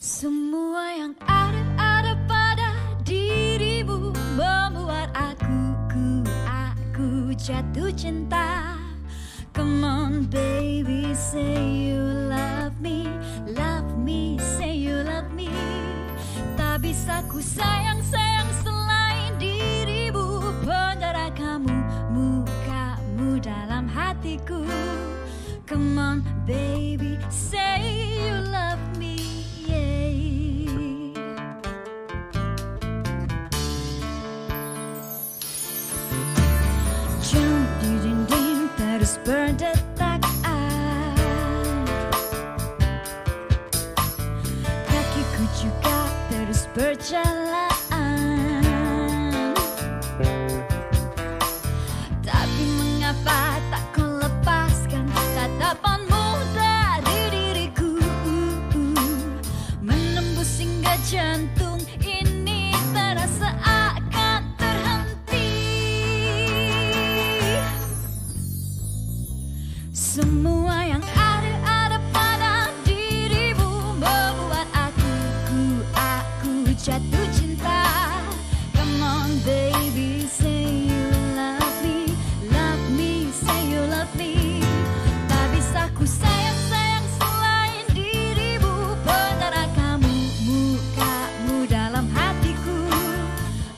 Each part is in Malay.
Semua yang ada pada dirimu membuat aku jatuh cinta. Come on baby, say you love me, say you love me. Tak bisa ku sayang selain dirimu, penjara kamu, mukamu dalam hatiku. Come on baby, say you love me. Jam di dinding terus berdetakan, kakiku juga terus berjalan. Tapi mengapa tak kau lepaskan tatapanmu dari diriku, menembus hingga jantung ini terasa akan terhenti. Semua yang ada pada dirimu membuat aku jatuh cinta. Come on baby, say you love me, say you love me. Tak bisa ku sayang selain dirimu, penjara kamu, mukamu dalam hatiku.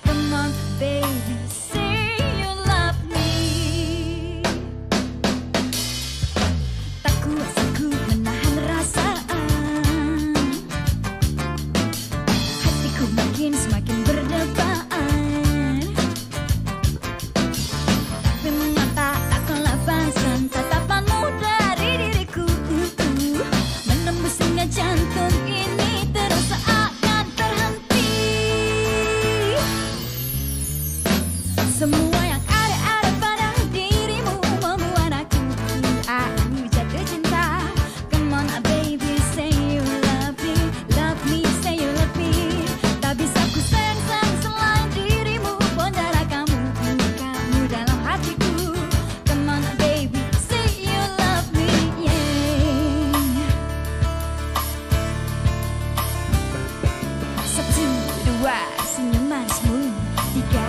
Come on baby, say you love me. Tak kuasa ku menahan rasaan, hatiku semakin berdebaan. Tapi mengapa tak kau lepaskan tatapanmu dari diriku, menembus hingga jantung ini terasa akan terhenti. Semua yang ada pada dirimu membuat aku jatuh cinta. Come on baby, say you love me, say you love me. Tak bisa ku sayang selain dirimu, penjara kamu, mukamu dalam hatiku. Come on baby, say you love me, yeah. 1, 2, senyum manismu. 3,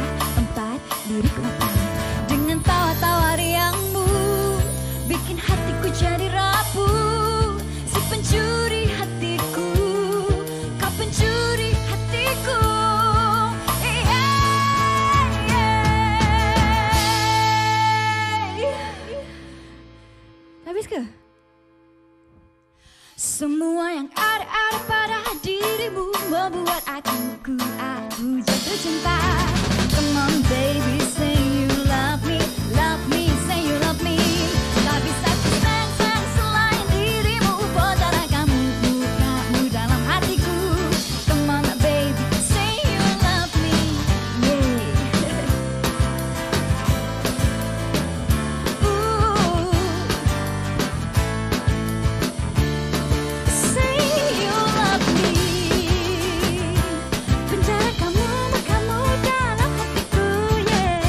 4, lirik mata. Dengan tawa-tawa riangmu bikin hatiku jadi rapuh. Si pencuri hatiku, kau pencuri hatiku. Habis ke? Semua yang ada pada dirimu membuat aku jatuh cinta. Come on baby, say you love me, say you love me. Tak bisa ku sayang selain dirimu, penjara kamu, mukamu dalam hatiku. Come on baby, say you love me, yeah. Say you love me. Penjara kamu, mukamu dalam hatiku, yeah.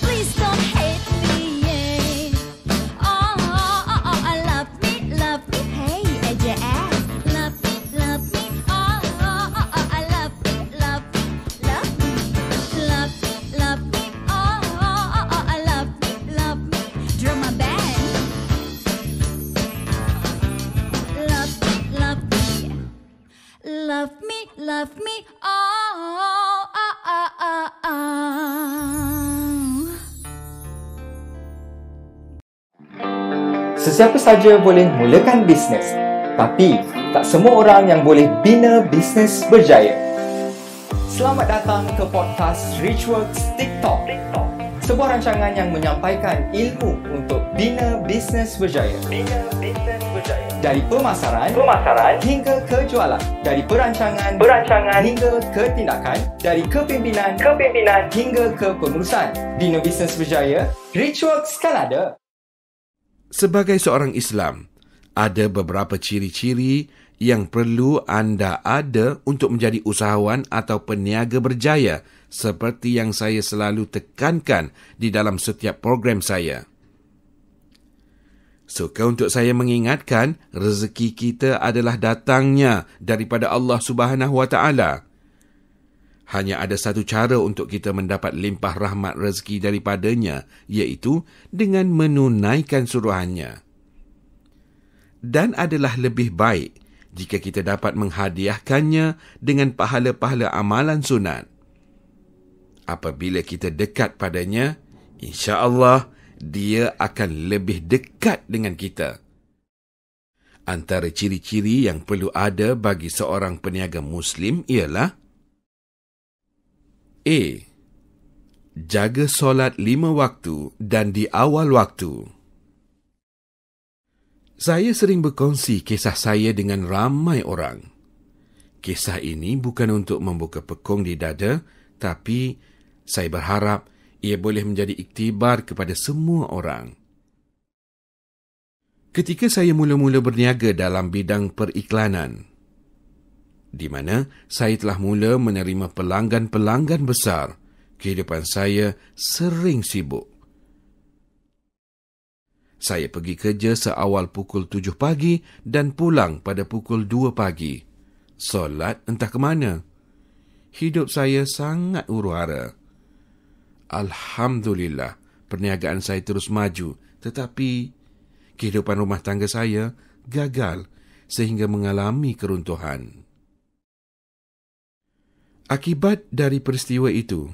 Please don't hate me, yeah. Oh, I love me, hey, AJS. Love me, oh, I love me, love me, oh, I love me, drama band. Love me, oh. Sesiapa saja boleh mulakan bisnes, tapi tak semua orang yang boleh bina bisnes berjaya. Selamat datang ke podcast Richworks TikTok, sebuah rancangan yang menyampaikan ilmu untuk bina bisnes berjaya. Dari pemasaran hingga ke jualan, dari perancangan hingga ke tindakan, dari kepimpinan hingga ke pengurusan. Bina bisnes berjaya, Richworks kan ada. Sebagai seorang Islam, ada beberapa ciri-ciri yang perlu anda ada untuk menjadi usahawan atau peniaga berjaya, seperti yang saya selalu tekankan di dalam setiap program saya. Suka untuk saya mengingatkan, rezeki kita adalah datangnya daripada Allah Subhanahu Wa Taala. Hanya ada satu cara untuk kita mendapat limpah rahmat rezeki daripadanya, iaitu dengan menunaikan suruhannya. Dan adalah lebih baik jika kita dapat menghadiahkannya dengan pahala-pahala amalan sunat. Apabila kita dekat padanya, insya-Allah dia akan lebih dekat dengan kita. Antara ciri-ciri yang perlu ada bagi seorang peniaga Muslim ialah: A. Jaga solat 5 waktu dan di awal waktu. Saya sering berkongsi kisah saya dengan ramai orang. Kisah ini bukan untuk membuka pekung di dada, tapi saya berharap ia boleh menjadi iktibar kepada semua orang. Ketika saya mula-mula berniaga dalam bidang periklanan, di mana saya telah mula menerima pelanggan-pelanggan besar, kehidupan saya sering sibuk. Saya pergi kerja seawal pukul 7 pagi dan pulang pada pukul 2 pagi. Solat entah ke mana. Hidup saya sangat huru-hara. Alhamdulillah, perniagaan saya terus maju, tetapi kehidupan rumah tangga saya gagal sehingga mengalami keruntuhan. Akibat dari peristiwa itu,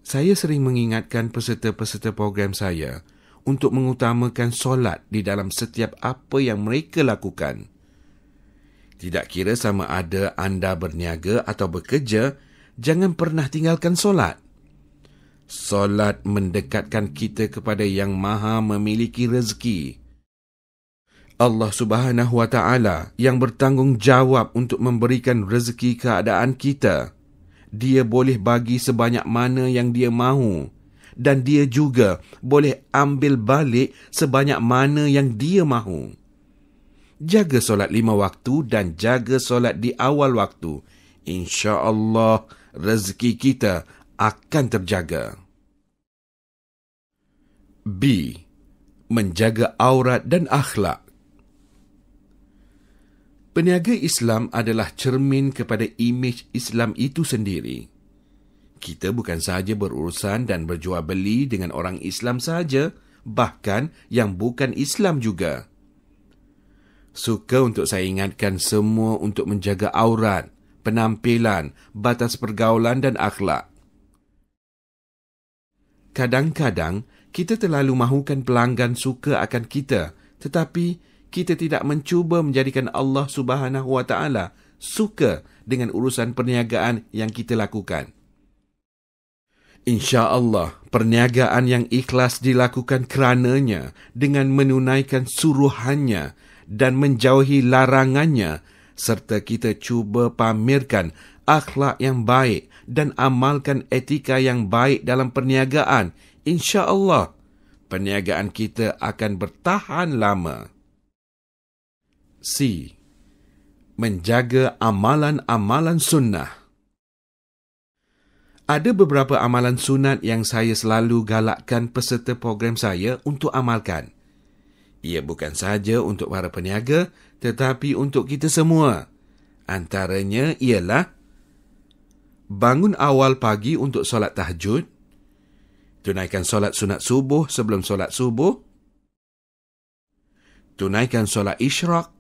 saya sering mengingatkan peserta-peserta program saya untuk mengutamakan solat di dalam setiap apa yang mereka lakukan. Tidak kira sama ada anda berniaga atau bekerja, jangan pernah tinggalkan solat. Solat mendekatkan kita kepada Yang Maha memiliki rezeki. Allah Subhanahu Wa Taala yang bertanggungjawab untuk memberikan rezeki keadaan kita. Dia boleh bagi sebanyak mana yang dia mahu, dan dia juga boleh ambil balik sebanyak mana yang dia mahu. Jaga solat 5 waktu dan jaga solat di awal waktu. Insya-Allah rezeki kita akan terjaga. B. Menjaga aurat dan akhlak. Peniaga Islam adalah cermin kepada imej Islam itu sendiri. Kita bukan sahaja berurusan dan berjual beli dengan orang Islam sahaja, bahkan yang bukan Islam juga. Suka untuk saya ingatkan semua untuk menjaga aurat, penampilan, batas pergaulan dan akhlak. Kadang-kadang, kita terlalu mahukan pelanggan suka akan kita, tetapi kita tidak mencuba menjadikan Allah Subhanahu Wa Taala suka dengan urusan perniagaan yang kita lakukan. Insya-Allah, perniagaan yang ikhlas dilakukan kerananya dengan menunaikan suruhannya dan menjauhi larangannya, serta kita cuba pamerkan akhlak yang baik dan amalkan etika yang baik dalam perniagaan. Insya-Allah, perniagaan kita akan bertahan lama. C. Menjaga amalan-amalan sunnah. Ada beberapa amalan sunat yang saya selalu galakkan peserta program saya untuk amalkan. Ia bukan sahaja untuk para peniaga, tetapi untuk kita semua. Antaranya ialah bangun awal pagi untuk solat tahajud, tunaikan solat sunat subuh sebelum solat subuh, tunaikan solat isyraq,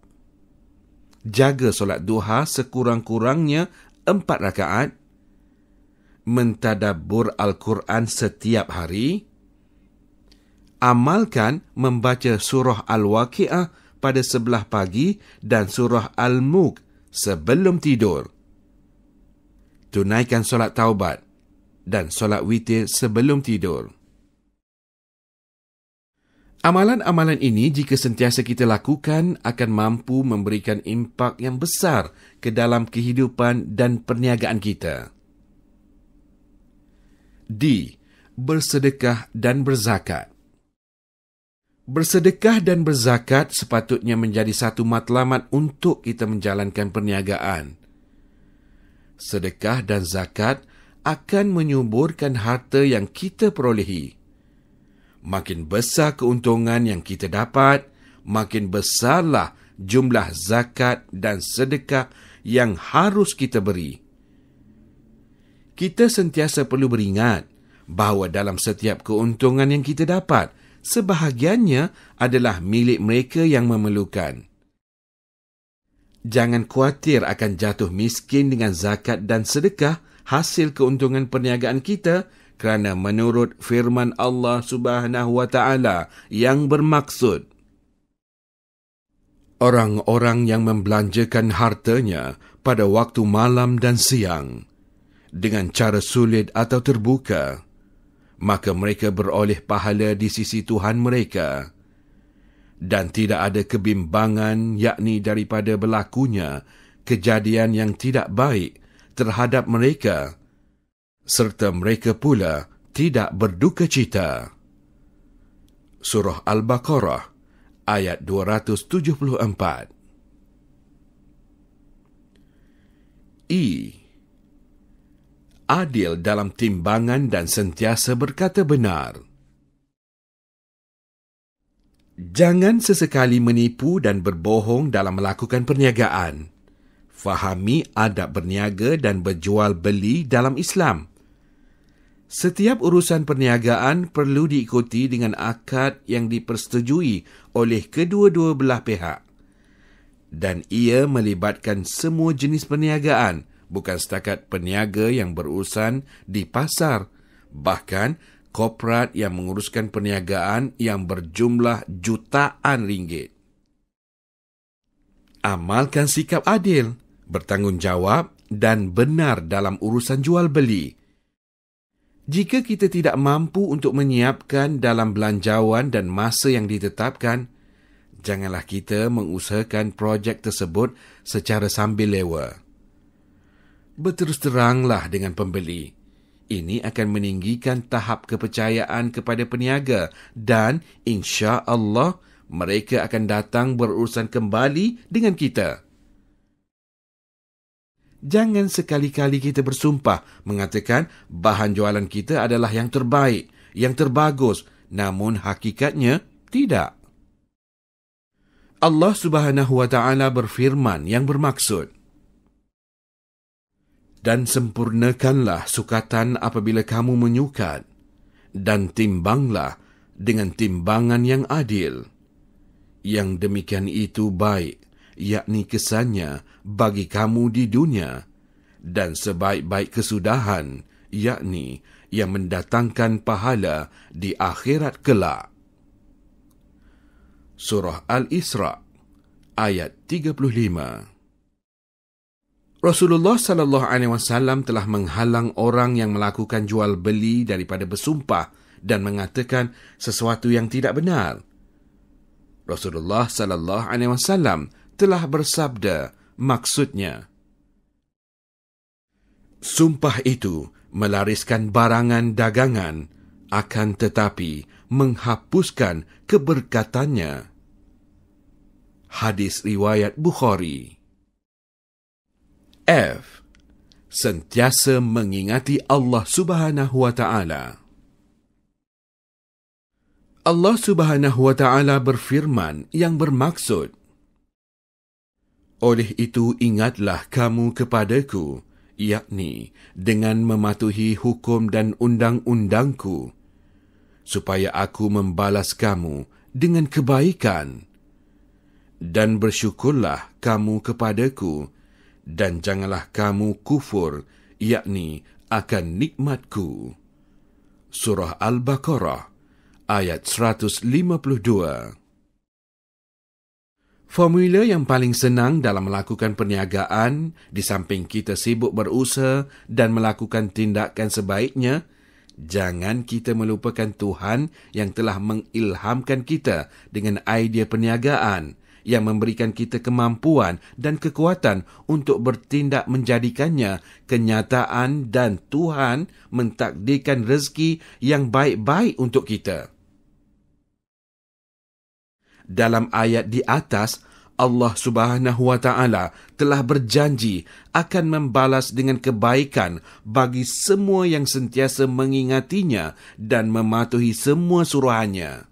jaga solat duha sekurang-kurangnya 4 rakaat, mentadabbur Al-Quran setiap hari, amalkan membaca surah Al-Waqi'ah pada sebelah pagi dan surah Al-Mulk sebelum tidur, tunaikan solat taubat dan solat witir sebelum tidur. Amalan-amalan ini jika sentiasa kita lakukan akan mampu memberikan impak yang besar ke dalam kehidupan dan perniagaan kita. D. Bersedekah dan berzakat. Bersedekah dan berzakat sepatutnya menjadi satu matlamat untuk kita menjalankan perniagaan. Sedekah dan zakat akan menyuburkan harta yang kita perolehi. Makin besar keuntungan yang kita dapat, makin besarlah jumlah zakat dan sedekah yang harus kita beri. Kita sentiasa perlu beringat bahawa dalam setiap keuntungan yang kita dapat, sebahagiannya adalah milik mereka yang memerlukan. Jangan khawatir akan jatuh miskin dengan zakat dan sedekah hasil keuntungan perniagaan kita, kerana menurut firman Allah Subhanahu wa Ta'ala yang bermaksud, orang-orang yang membelanjakan hartanya pada waktu malam dan siang dengan cara sulit atau terbuka, maka mereka beroleh pahala di sisi Tuhan mereka, dan tidak ada kebimbangan yakni daripada berlakunya kejadian yang tidak baik terhadap mereka, serta mereka pula tidak berduka cita. Surah Al-Baqarah ayat 274. Adil dalam timbangan dan sentiasa berkata benar. Jangan sesekali menipu dan berbohong dalam melakukan perniagaan. Fahami adab berniaga dan berjual beli dalam Islam. Setiap urusan perniagaan perlu diikuti dengan akad yang dipersetujui oleh kedua-dua belah pihak. Dan ia melibatkan semua jenis perniagaan, bukan setakat peniaga yang berurusan di pasar, bahkan korporat yang menguruskan perniagaan yang berjumlah jutaan ringgit. Amalkan sikap adil, bertanggungjawab dan benar dalam urusan jual beli. Jika kita tidak mampu untuk menyiapkan dalam belanjawan dan masa yang ditetapkan, janganlah kita mengusahakan projek tersebut secara sambil lewa. Berterus teranglah dengan pembeli. Ini akan meninggikan tahap kepercayaan kepada peniaga dan insya-Allah mereka akan datang berurusan kembali dengan kita. Jangan sekali-kali kita bersumpah mengatakan bahan jualan kita adalah yang terbaik, yang terbagus, namun hakikatnya tidak. Allah Subhanahu wa Ta'ala berfirman yang bermaksud, dan sempurnakanlah sukatan apabila kamu menyukat, dan timbanglah dengan timbangan yang adil. Yang demikian itu baik, yakni kesannya bagi kamu di dunia, dan sebaik-baik kesudahan, yakni yang mendatangkan pahala di akhirat kelak. Surah Al-Isra ayat 35. Rasulullah sallallahu alaihi wasallam telah menghalang orang yang melakukan jual beli daripada bersumpah dan mengatakan sesuatu yang tidak benar. Rasulullah sallallahu alaihi wasallam telah bersabda, maksudnya, sumpah itu melariskan barangan dagangan, akan tetapi menghapuskan keberkatannya. Hadis riwayat Bukhari. F. Sentiasa mengingati Allah Subhanahu wa Ta'ala. Allah Subhanahu wa Ta'ala berfirman yang bermaksud, oleh itu ingatlah kamu kepadaku, yakni dengan mematuhi hukum dan undang-undangku, supaya aku membalas kamu dengan kebaikan. Dan bersyukurlah kamu kepadaku, dan janganlah kamu kufur, yakni akan nikmatku. Surah Al-Baqarah ayat 152. Formula yang paling senang dalam melakukan perniagaan, di samping kita sibuk berusaha dan melakukan tindakan sebaiknya, jangan kita melupakan Tuhan yang telah mengilhamkan kita dengan idea perniagaan, yang memberikan kita kemampuan dan kekuatan untuk bertindak menjadikannya kenyataan, dan Tuhan mentakdirkan rezeki yang baik-baik untuk kita. Dalam ayat di atas, Allah Subhanahu wa Ta'ala telah berjanji akan membalas dengan kebaikan bagi semua yang sentiasa mengingatinya dan mematuhi semua suruhannya.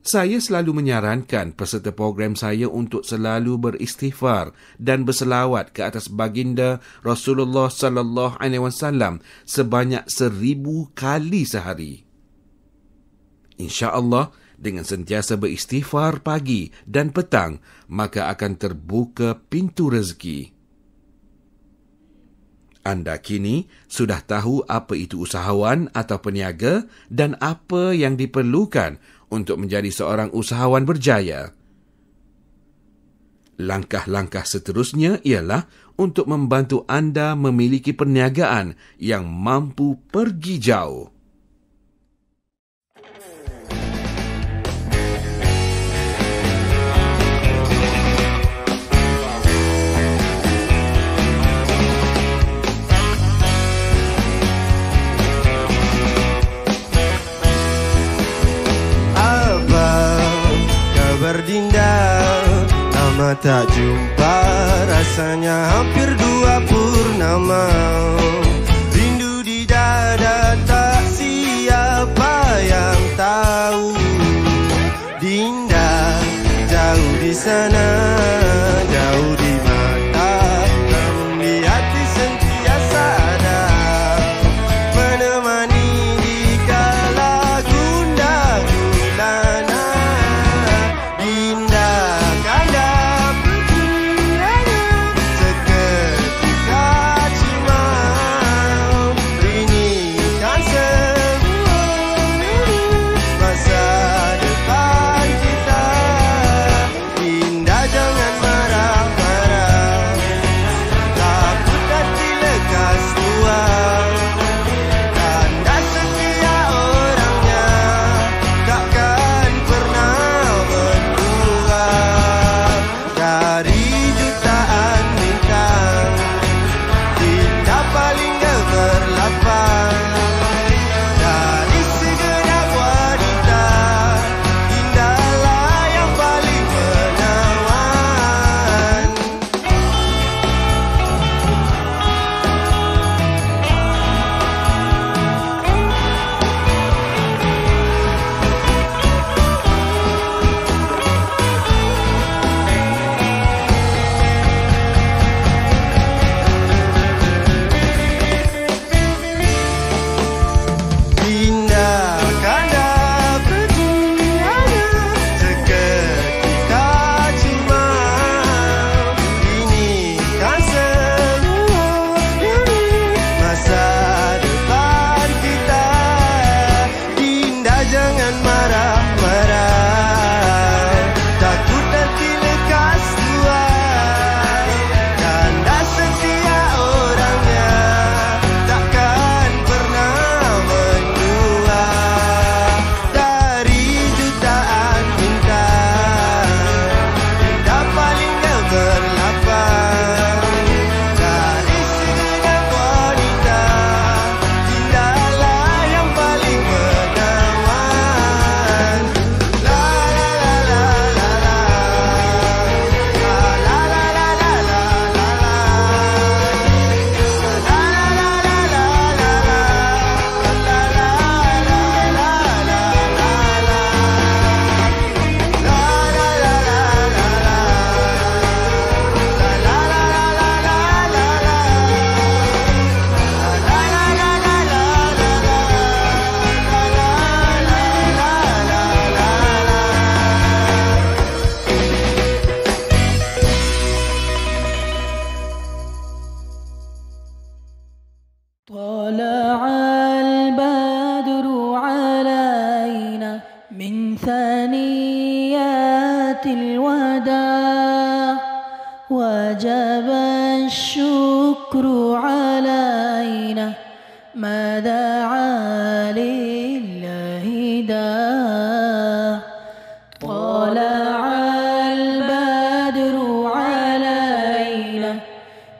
Saya selalu menyarankan peserta program saya untuk selalu beristighfar dan berselawat ke atas baginda Rasulullah sallallahu alaihi wasallam sebanyak 1000 kali sehari. Insya-Allah, dengan sentiasa beristighfar pagi dan petang, maka akan terbuka pintu rezeki. Anda kini sudah tahu apa itu usahawan atau peniaga dan apa yang diperlukan untuk menjadi seorang usahawan berjaya. Langkah-langkah seterusnya ialah untuk membantu anda memiliki perniagaan yang mampu pergi jauh. Berdinda, lama tak jumpa, rasanya hampir 2 purnama. Rindu di dada, tak siapa yang tahu. Dinda, jauh di sana, jauh di mata, namun di hati sentiasa ada, menemani di kala gundah gulana. وجب الشكر علينا ما دعا لله داع طلع البدر علينا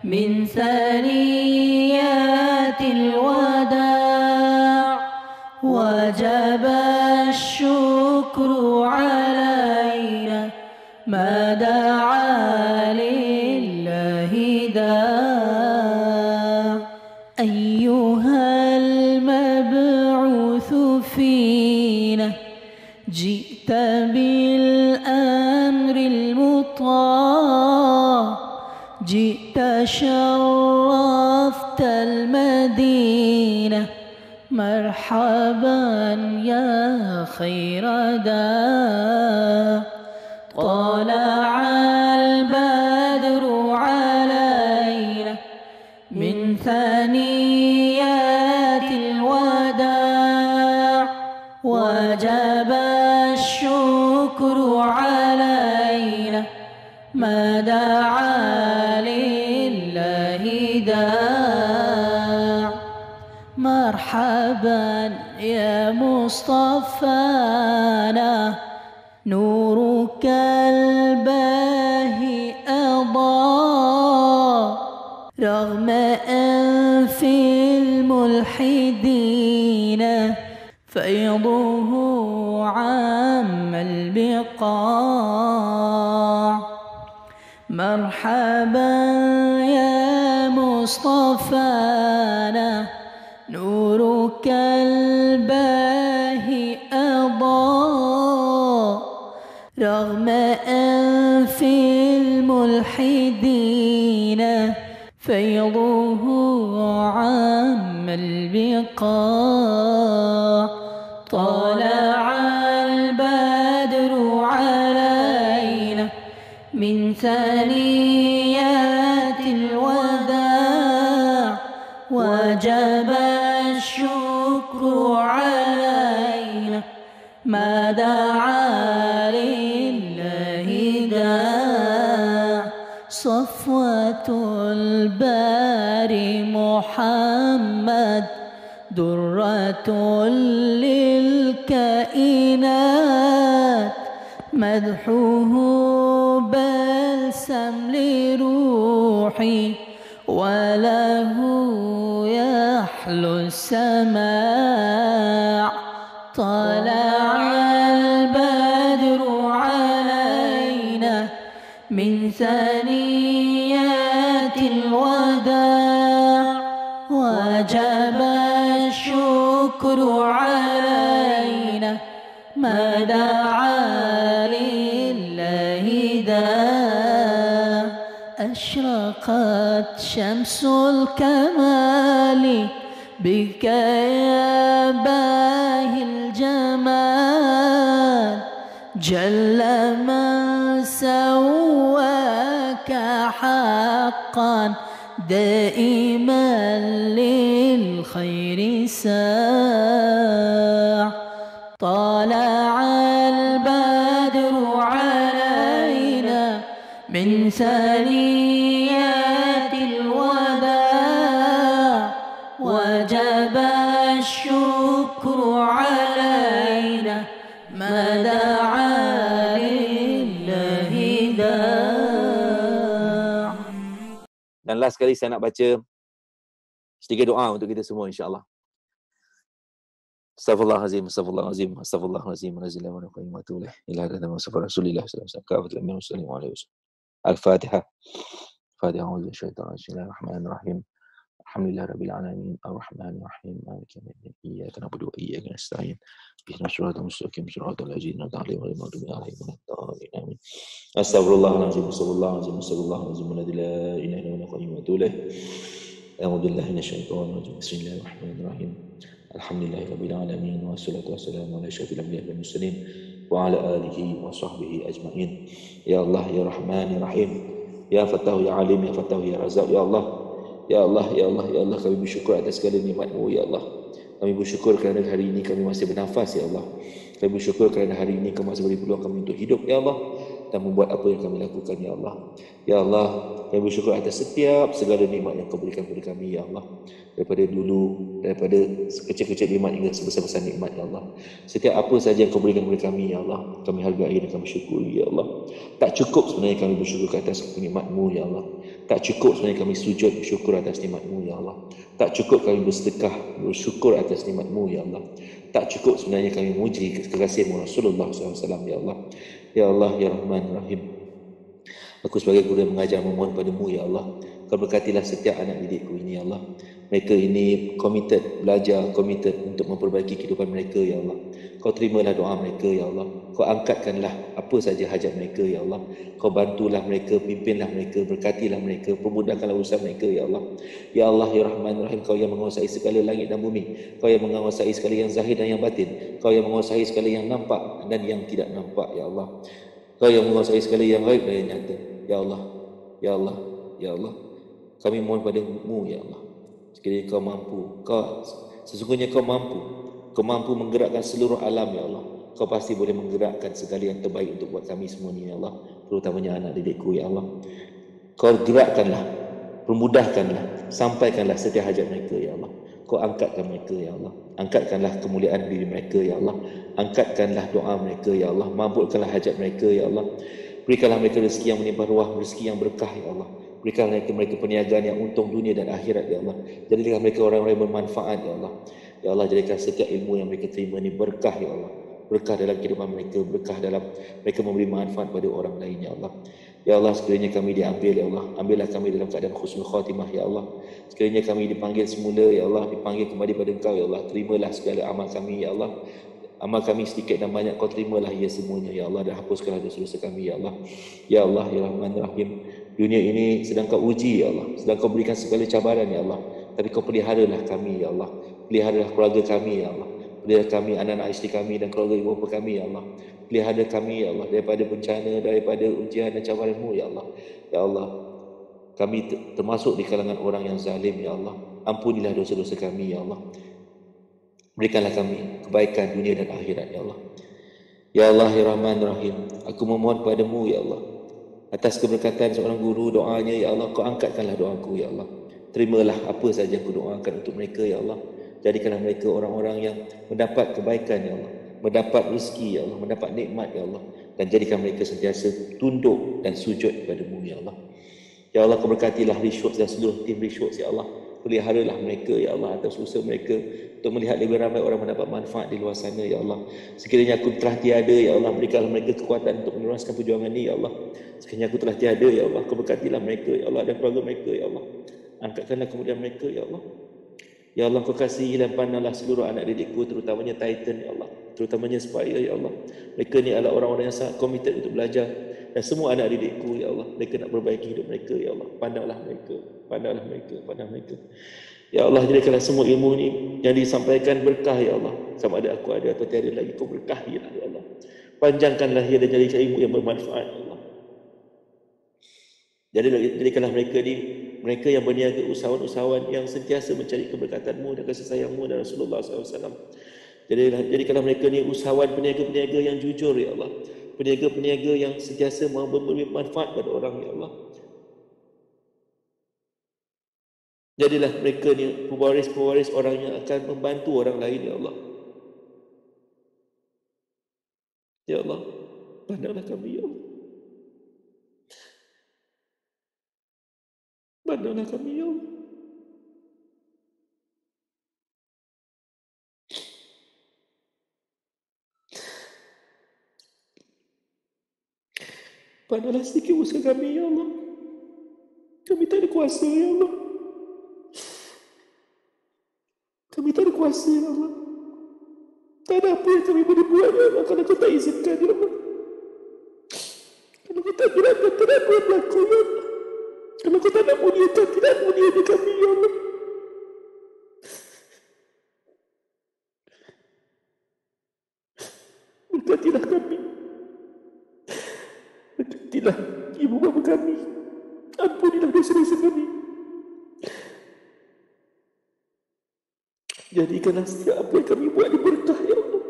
من ثنيات الوداع وجب الشكر علينا ما دعا لله داع أيها المبعوث فينا جئت طه جئت شرفت المدينة مرحبا يا خير داع طلع البدر علينا من ثنيات الوداع وجب الشكر علينا ما دعا لله داع مرحبا يا مصطفانا نورك الباهي أضاء رغم أنف الملحدين فيضه عام البقاع مرحبا يا مصطفانا نورك الباهي أضاء رغم أنف الملحدين فيضه عام البقاع طلع البدر علينا من ثنيات الوداع وجب الشكر علينا ما دعا لله داع صفوة الباري محمد درة للكائنات مدحه بلسم لروحي وله يحلو السماع طلع البدر علينا من ثنيات الوداع وجب الشكر علينا ما دعا لله داع أشرقت شمس الكمال بك يا باهي الجمال جل من سواك حقا دائما للخير ساع طلع البدر علينا من ثنيات الوداع وجب الشكر علينا ما دعا لله داع. Dan last sekali saya nak baca sedikit doa untuk kita semua insya-Allah. Astaghfirullahalazim, astaghfirullahalazim, astaghfirullahalazim, wa atubu ilaih. Ila hadratin Rasulillah sallallahu alaihi wasallam. Kafatul anbiya sallallahu alaihi wasallam. Al-Fatihah. Fatiha a'udzu bisyaitanir rajim. Bismillahirrahmanirrahim. Alhamdulillahi rabbil alamin. Arrahmanir rahim. Maliki yaumiddin. Iyyaka na'budu wa iyyaka nasta'in. Ihdinas siratal mustaqim. Siratal ladzina an'amta 'alaihim ghairil maghdubi 'alaihim waladdallin. Amin. Astaghfirullahalazim, astaghfirullahalazim, astaghfirullahalazim. La ilaha illa huwa al-qayyum wa atubu ilaih. A'udzu billahi minasyaitonir rajim. Bismillahirrahmanirrahim. Alhamdulillahi rabbil alamin wassalatu wassalamu ala asyrafil anbiya'i wal mursalin wa ala alihi wa sahbihi ajma'in. Ya Allah ya Rahman ya Rahim, ya Fattah ya Alim, ya Fattah ya Razak. Ya Allah, ya Allah, ya Allah, ya Allah, kami bersyukur atas segala nikmat-Mu ya Allah. Kami bersyukur kerana hari ini kami masih bernafas ya Allah. Kami bersyukur kerana hari ini kami masih beri peluang kami untuk hidup ya Allah dan membuat apa yang kami lakukan ya Allah. Ya Allah, kami bersyukur atas setiap segala nikmat yang Kau berikan kepada kami ya Allah. Daripada dulu, daripada kecil-kecil nikmat hingga sebesar-besar nikmat ya Allah. Setiap apa saja yang Kau berikan kepada kami ya Allah, kami hargai dan kami syukuri ya Allah. Tak cukup sebenarnya kami bersyukur ke atas nikmat-Mu ya Allah. Tak cukup sebenarnya kami sujud bersyukur atas nikmat-Mu ya Allah. Tak cukup kami bersedekah bersyukur atas nikmat-Mu ya Allah. Tak cukup sebenarnya kami memuji kekasih-Mu Rasulullah SAW ya Allah. Ya Allah ya Rahman ya Rahim. Aku sebagai guru yang mengajar memohon padamu, ya Allah, Kau berkatilah setiap anak didikku ini, ya Allah. Mereka ini committed, belajar, committed untuk memperbaiki kehidupan mereka, ya Allah. Kau terimalah doa mereka, ya Allah. Kau angkatkanlah apa saja hajat mereka, ya Allah. Kau bantulah mereka, pimpinlah mereka, berkatilah mereka, permudahkanlah urusan mereka, ya Allah. Ya Allah, ya Rahman Rahim, Kau yang menguasai segala langit dan bumi. Kau yang menguasai segala yang zahir dan yang batin. Kau yang menguasai segala yang nampak dan yang tidak nampak, ya Allah. Kau yang menguasai segala yang gaib dan yang nyata. Ya Allah, ya Allah, ya Allah. Kami mohon padamu, ya Allah. Sekiranya Kau mampu, sesungguhnya Kau mampu. Kau mampu menggerakkan seluruh alam, ya Allah. Kau pasti boleh menggerakkan segala yang terbaik untuk buat kami semua ni, ya Allah. Terutamanya anak didikku, ya Allah. Kau gerakkanlah, permudahkanlah, sampaikanlah setiap hajat mereka, ya Allah. Kau angkatkan mereka, ya Allah. Angkatkanlah kemuliaan diri mereka, ya Allah. Angkatkanlah doa mereka, ya Allah. Mabulkanlah hajat mereka, ya Allah. Berikanlah mereka rezeki yang melimpah ruah, rezeki yang berkah, ya Allah. Berikanlah mereka perniagaan yang untung dunia dan akhirat, ya Allah. Jadikanlah mereka orang-orang yang bermanfaat, ya Allah. Ya Allah, jadikan setiap ilmu yang mereka terima ni berkah, ya Allah. Berkah dalam kehidupan mereka, berkah dalam mereka memberi manfaat pada orang lain, ya Allah. Ya Allah, sekiranya kami diambil, ya Allah, ambillah kami dalam keadaan husnul khatimah, ya Allah. Sekiranya kami dipanggil semula, ya Allah, dipanggil kembali pada Engkau, ya Allah. Terimalah segala amal kami, ya Allah. Amal kami sedikit dan banyak, Kau terimalah ia semuanya, ya Allah, dan hapuskanlah dosa-dosa kami, ya Allah. Ya Allah, ya Rahman Rahim, dunia ini sedang Kau uji, ya Allah. Sedang Kau berikan segala cabaran, ya Allah. Tapi Kau peliharalah kami, ya Allah. Peliharalah keluarga kami, ya Allah. Pelihara kami, anak-anak isteri kami dan keluarga ibu bapa kami, ya Allah. Pelihara kami, ya Allah, daripada bencana, daripada ujian dan cabaran-Mu, ya Allah. Ya Allah, kami termasuk di kalangan orang yang zalim, ya Allah. Ampunilah dosa-dosa kami, ya Allah. Berikanlah kami kebaikan dunia dan akhirat, ya Allah. Ya Allah, ya Rahman Rahim, aku memohon padamu, ya Allah, atas keberkatan seorang guru, doanya, ya Allah, Kau angkatkanlah doaku, ya Allah. Terimalah apa saja aku doakan untuk mereka, ya Allah. Jadikanlah mereka orang-orang yang mendapat kebaikan, ya Allah. Mendapat rezeki, ya Allah. Mendapat nikmat, ya Allah. Dan jadikan mereka sentiasa tunduk dan sujud kepadamu, ya Allah. Ya Allah, Kau berkatilah Rishworks dan seluruh tim Rishworks, ya Allah. Peliharalah mereka, ya Allah, atas usaha mereka untuk melihat lebih ramai orang mendapat manfaat di luar sana, ya Allah. Sekiranya aku telah tiada, ya Allah, berikanlah mereka kekuatan untuk meneruskan perjuangan ini, ya Allah. Sekiranya aku telah tiada, ya Allah, Kau berkatilah mereka, ya Allah, dan keluarga mereka, ya Allah. Angkatkanlah kemudian mereka, ya Allah. Ya Allah, Kau kasihi dan pandanglah seluruh anak didikku, terutamanya Titan, ya Allah. Terutamanya Spire, ya Allah. Mereka ni adalah orang-orang yang sangat komited untuk belajar. Dan semua anak didikku, ya Allah, mereka nak perbaiki hidup mereka, ya Allah. Pandanglah mereka, pandanglah mereka, pandang mereka. Ya Allah, jadikanlah semua ilmu ni yang disampaikan berkah, ya Allah. Sama ada aku ada atau tiada lagi, Kau berkahilah, ya Allah. Panjangkanlah ia dan jadikan ilmu yang bermanfaat, ya Allah. Jadikanlah mereka ni, mereka yang berniaga, usahawan-usahawan yang sentiasa mencari keberkatan-Mu dan kasih sayang-Mu dan Rasulullah SAW. Jadikanlah mereka ni usahawan, peniaga-peniaga yang jujur, ya Allah. Peniaga-peniaga yang sentiasa memberi manfaat pada orang, ya Allah. Jadilah mereka ni pewaris-pewaris orang yang akan membantu orang lain, ya Allah. Ya Allah, pandanglah kami, ya Allah. Pandanglah kami, ya Allah. Pandanglah sedikit usaha kami, ya Allah. Kami tak ada kuasa, ya Allah. Kami tak ada kuasa, ya Allah. Tak ada apa yang kami boleh buat, ya Allah, kalau Kau tak izinkan, ya Allah. Kalau Kau tak gerakkan, tak ada apa yang berlaku, ya Allah. Kalau Kau tak nak muliakan, tidak muliakan kami, ya Allah. Berkatilah kami. Berkatilah ibu bapa kami. Ampunilah dosa-dosa kami. Jadikanlah setiap apa yang kami buat diberkah, ya Allah.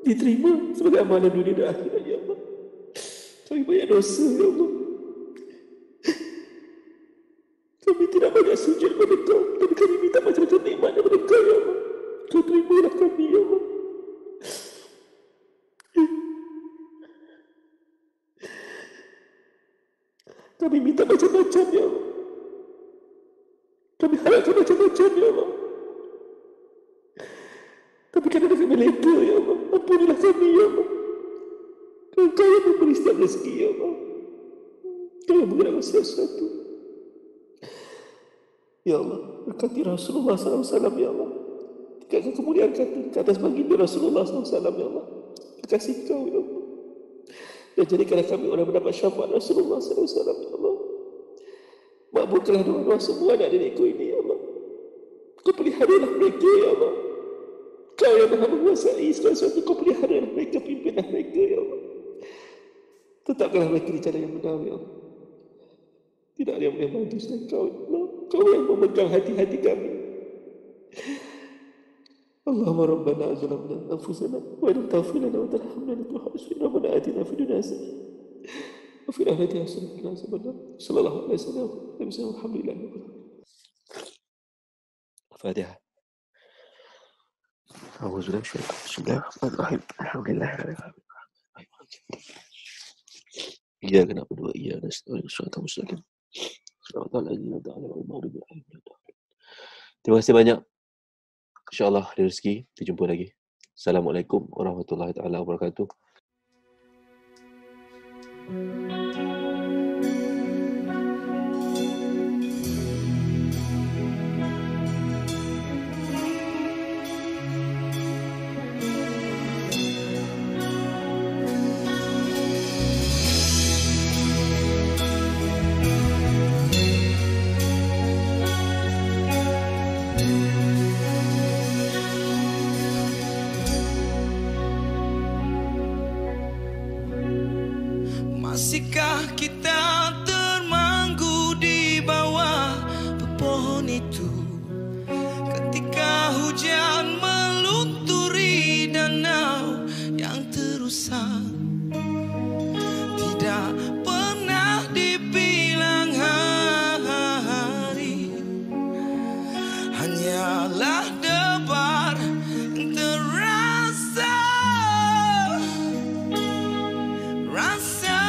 Diterima sebagai amalan dunia dan akhirat, ya Allah. Kami banyak dosa, ya Allah. Kami tidak banyak sujud kepada Kau, tapi kami minta macam-macam nikmat daripada Kau, ya Allah. Kau terimalah kami, ya Allah. Kami minta macam-macam, ya Allah. Kami harapkan macam-macam, ya Allah. Tapi kadang-kadang kami leka, ya Allah. Ampunilah kami, ya Allah. Kau yang memberi setiap rezeki, ya Allah. Kau Kami mengenal sesuatu. Ya Allah, berkati Rasulullah SAW, ya Allah. Tingkatkan kemuliaan ke atas baginda Rasulullah SAW, ya Allah. Terkasih kau, ya Allah. Dan jadikanlah kami orang mendapat syafaat Rasulullah SAW, ya Allah. Makbulkanlah doa-doa semua anak didikku ini, ya Allah. Kau peliharalah mereka, ya Allah. Kau yang maha menguasai segala sesuatu. Kau peliharalah mereka, pimpinlah mereka, ya Allah. Tetapkanlah mereka di jalan yang benar, ya Allah. Tidak ada yang boleh bantu selain kau, ya Allah. Kau yang memegang hati-hati kami. Allahumma rabbana zalamna anfusana wa lam taghfir lana wa tarhamna lanakunanna rabbana atina fid dunya hasanah wa fil akhirati hasanah wa qina adzabannar. Sallallahu alaihi wasallam. Alhamdulillah. Al-Fatihah. A'udzu billahi Bismillahirrahmanirrahim. Alhamdulillahirabbil alamin. Iyyaka na'budu wa iyyaka nasta'in. Shiratal mustaqim. Shiratal ladzina an'amta 'alaihim. Terima kasih banyak. InsyaAllah ada rezeki, kita jumpa lagi. Assalamualaikum warahmatullahi taala wabarakatuh. Masihkah kita termanggu di bawah pepohon itu ketika hujan melunturi danau yang terusak? Tidak pernah dibilang hari, hanyalah debar yang terasa. Rasa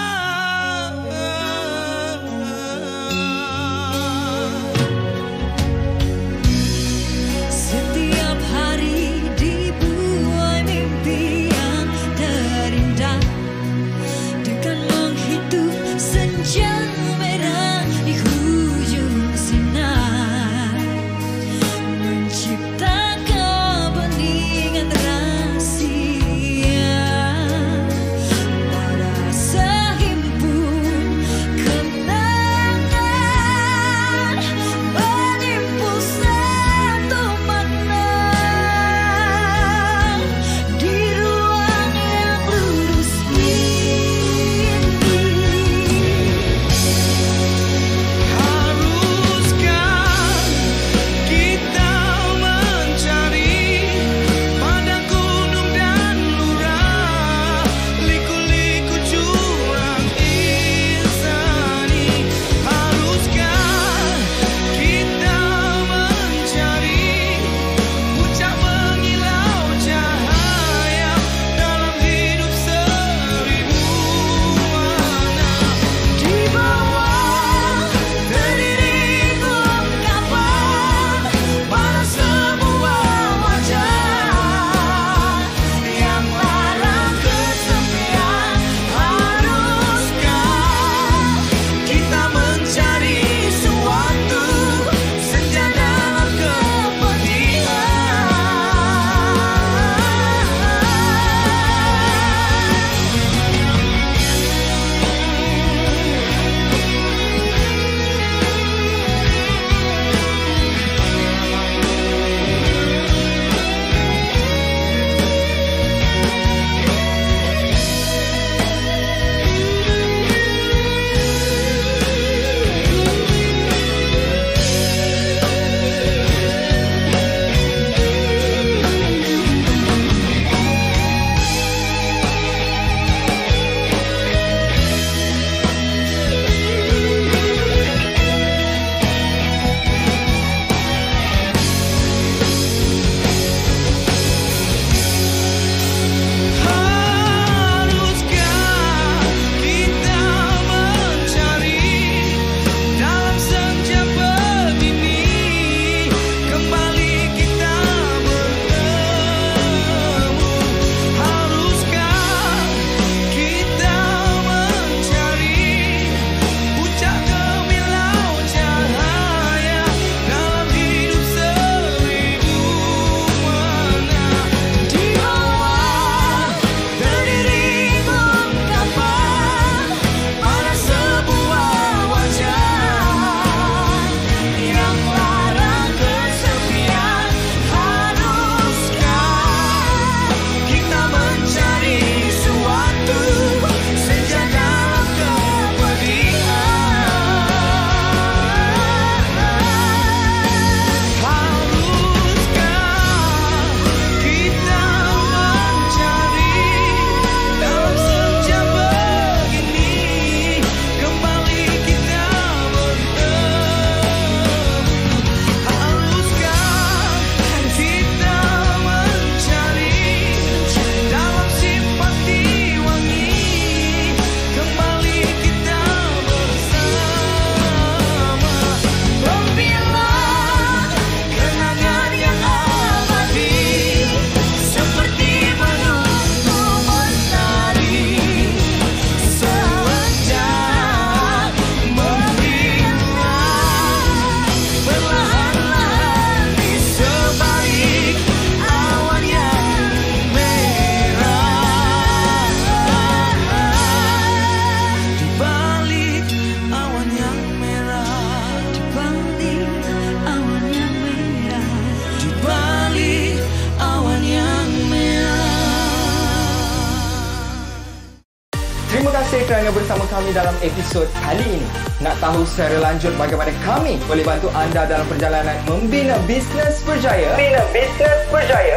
kerana bersama kami dalam episod kali ini. Nak tahu secara lanjut bagaimana kami boleh bantu anda dalam perjalanan membina bisnes berjaya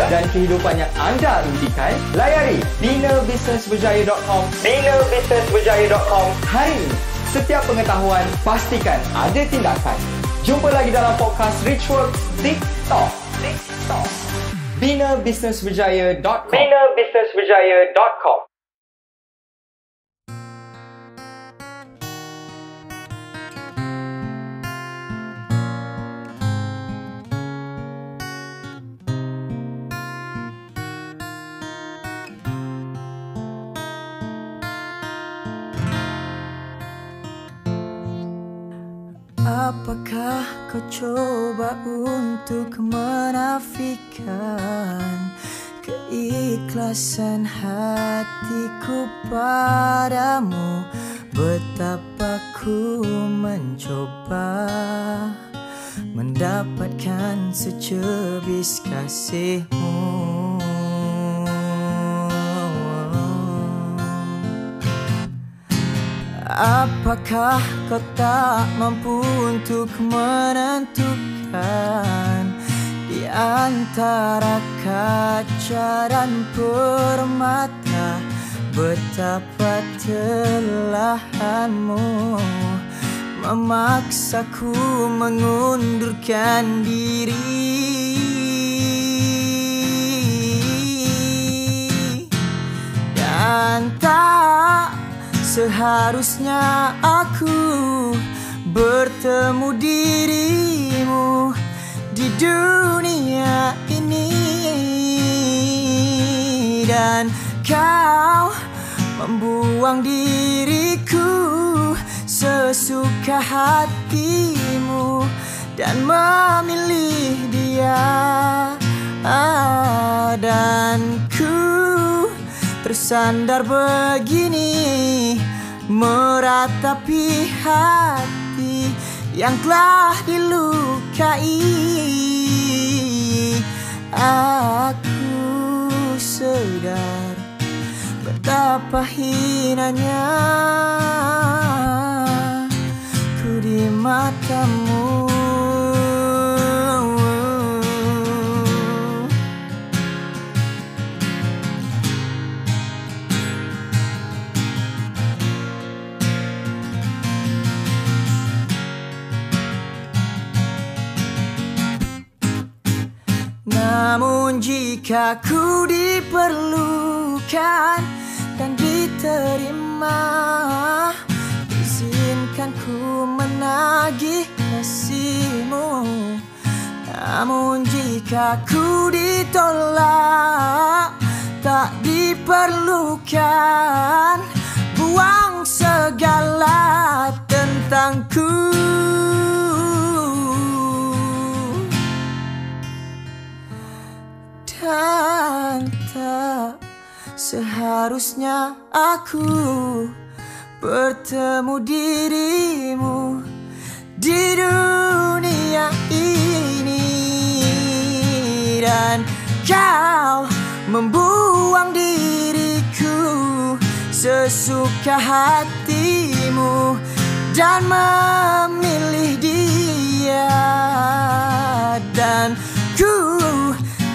dan kehidupan yang anda impikan? Layari binabusinessberjaya.com hari ini. Setiap pengetahuan, pastikan ada tindakan. Jumpa lagi dalam podcast Richworks TikTok. binabusinessberjaya.com Apakah kau coba untuk menafikan keikhlasan hatiku padamu? Betapa ku mencoba mendapatkan secebis kasihmu. Apakah kau tak mampu untuk menentukan di antara kaca dan permata betapa telahanmu memaksaku mengundurkan diri? Dan tak seharusnya aku bertemu dirimu di dunia ini, dan kau membuang diriku sesuka hatimu dan memilih dia. Dan ku tersandar begini meratapi hati yang telah dilukai. Aku sadar betapa hinanya ku di matamu. Namun jika ku diperlukan dan diterima, izinkan ku menagih kasihmu. Namun jika ku ditolak, tak diperlukan, buang segala tentangku. Dan tak seharusnya aku bertemu dirimu di dunia ini, dan kau membuang diriku sesuka hatimu dan memilih dia. Dan ku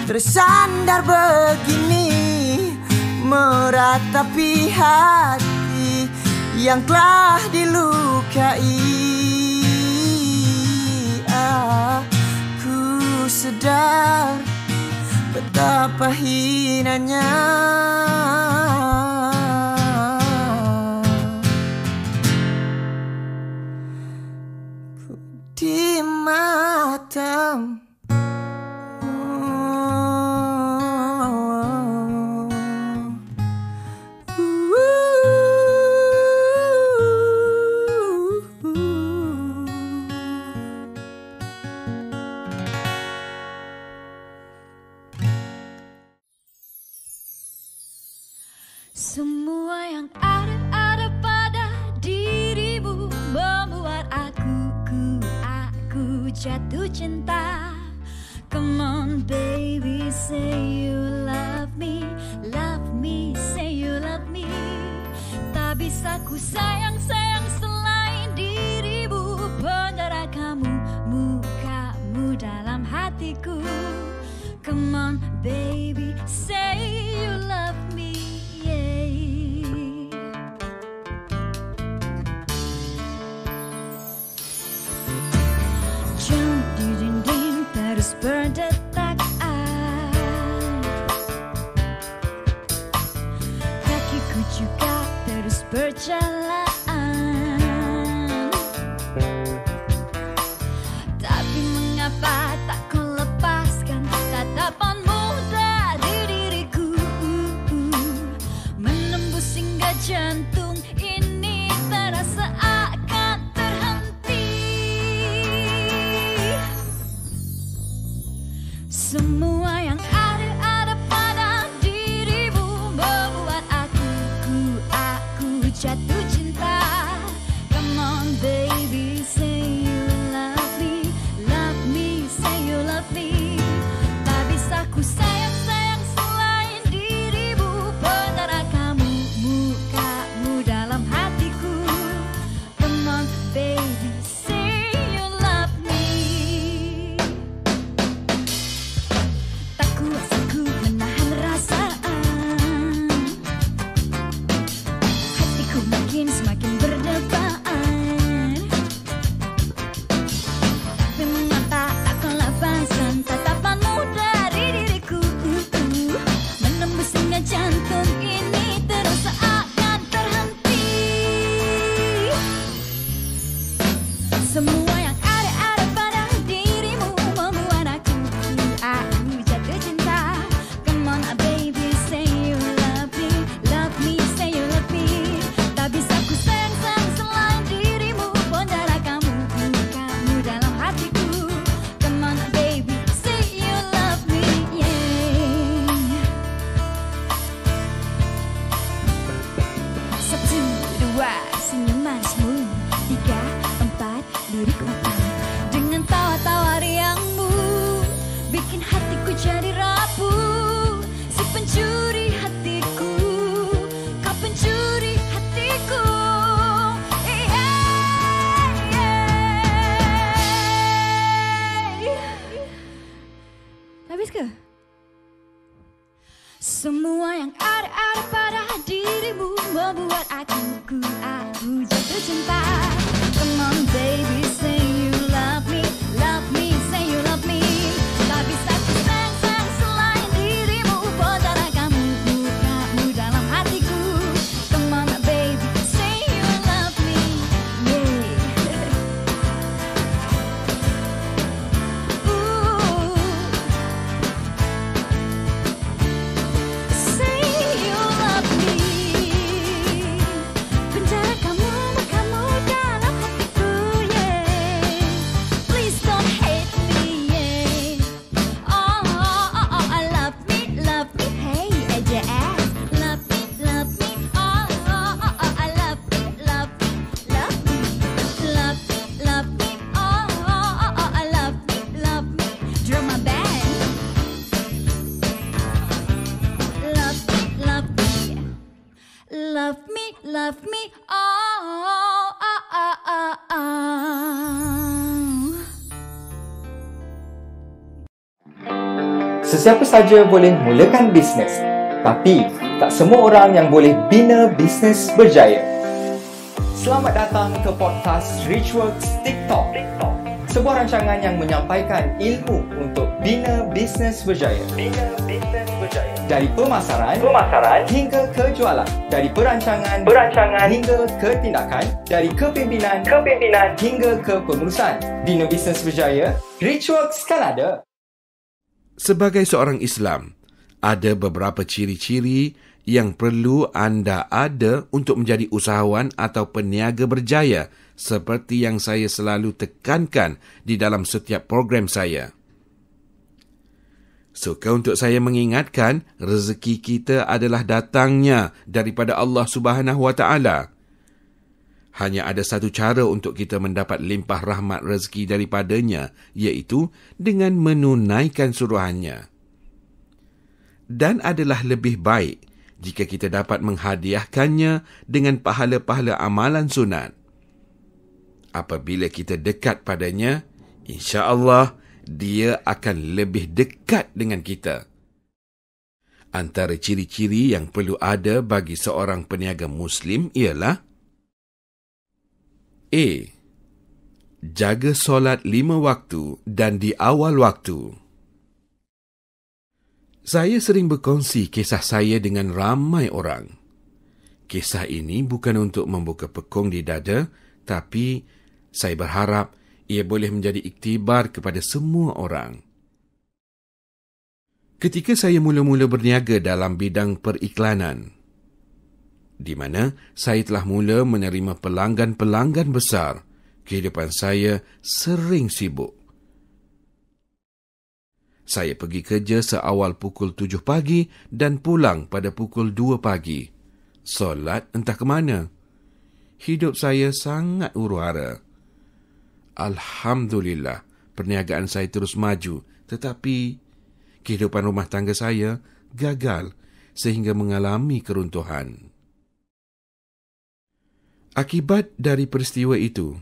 tersandar begini meratapi hati yang telah dilukai. Aku sadar betapa hinanya ku di matamu. Semua yang ada pada dirimu membuat aku jatuh cinta. Come on baby, say you love me, say you love me. Tak bisa ku ku sayang selain dirimu, penjara kamu, mukamu dalam hatiku. Come on baby, say you love me, yeah. Jantung dinding terus berdetak, kakiku juga terus berjalan. Tapi mengapa tak kau lepaskan tatapanmu dari diriku, menembus hingga jantung ini terasa akan terhenti. Semua yang ada pada dirimu membuat aku jatuh cinta. Come on baby, say you love me, say you love me. Tak bisa ku sayang selain dirimu, penjara kamu, mukamu dalam hatiku. Come on baby, say you love me. Tak kuasa ku menahan rasaan, hatiku semakin berdebaan. Tapi mengapa tak kau lepaskan tatapanmu dari diriku, menembus hingga jantung ini terasa akan terhenti. Semua yang ada pada dirimu membuat aku jatuh cinta. Come on baby, say you love me, say you love me. Tak bisa ku sayang selain dirimu, penjara kamu, mukamu dalam hatiku. Come on baby, say you love me, yeah. 1, 2, senyum manismu. 3, 4, lirikku makan. Dengan tawa-tawa riangmu bikin hatiku jadi rapuh. Si pencuri hatiku, kau pencuri hatiku. Habis ke? Semua yang ada pada dirimu membuat aku jatuh cinta. Come on baby, say you love me, say you love me. Tak bisa ku sayang selain dirimu, penjara kamu, mukamu dalam hatiku. Come on baby, say you love me, yeah. Say you love me. Penjara kamu, mukamu dalam hatiku, yeah. Please don't hate me, yeah. Oh, I love me, hey AJS. Love me, oh, I love me, love me, oh, I love me, drama band. Love me, oh. Sesiapa saja boleh mulakan bisnes, tapi tak semua orang yang boleh bina bisnes berjaya. Selamat datang ke podcast Richworks TikTok. Sebuah rancangan yang menyampaikan ilmu untuk bina bisnes berjaya. Dari pemasaran hingga ke jualan, dari perancangan hingga ke tindakan, dari kepimpinan hingga ke pengurusan. Bina bisnes berjaya, Richworks kan ada. Sebagai seorang Islam, ada beberapa ciri-ciri yang perlu anda ada untuk menjadi usahawan atau peniaga berjaya, seperti yang saya selalu tekankan di dalam setiap program saya. Suka untuk saya mengingatkan, rezeki kita adalah datangnya daripada Allah Subhanahu Wa Taala. Hanya ada satu cara untuk kita mendapat limpah rahmat rezeki daripadanya, iaitu dengan menunaikan suruhannya. Dan adalah lebih baik jika kita dapat menghadiahkannya dengan pahala-pahala amalan sunat. Apabila kita dekat padanya, insya-Allah dia akan lebih dekat dengan kita. Antara ciri-ciri yang perlu ada bagi seorang peniaga Muslim ialah: A. Jaga solat 5 waktu dan di awal waktu. Saya sering berkongsi kisah saya dengan ramai orang. Kisah ini bukan untuk membuka pekung di dada, tapi saya berharap ia boleh menjadi iktibar kepada semua orang. Ketika saya mula-mula berniaga dalam bidang periklanan, di mana saya telah mula menerima pelanggan-pelanggan besar, kehidupan saya sering sibuk. Saya pergi kerja seawal pukul 7 pagi dan pulang pada pukul 2 pagi. Solat entah ke mana. Hidup saya sangat huru-hara. Alhamdulillah, perniagaan saya terus maju, tetapi kehidupan rumah tangga saya gagal sehingga mengalami keruntuhan. Akibat dari peristiwa itu,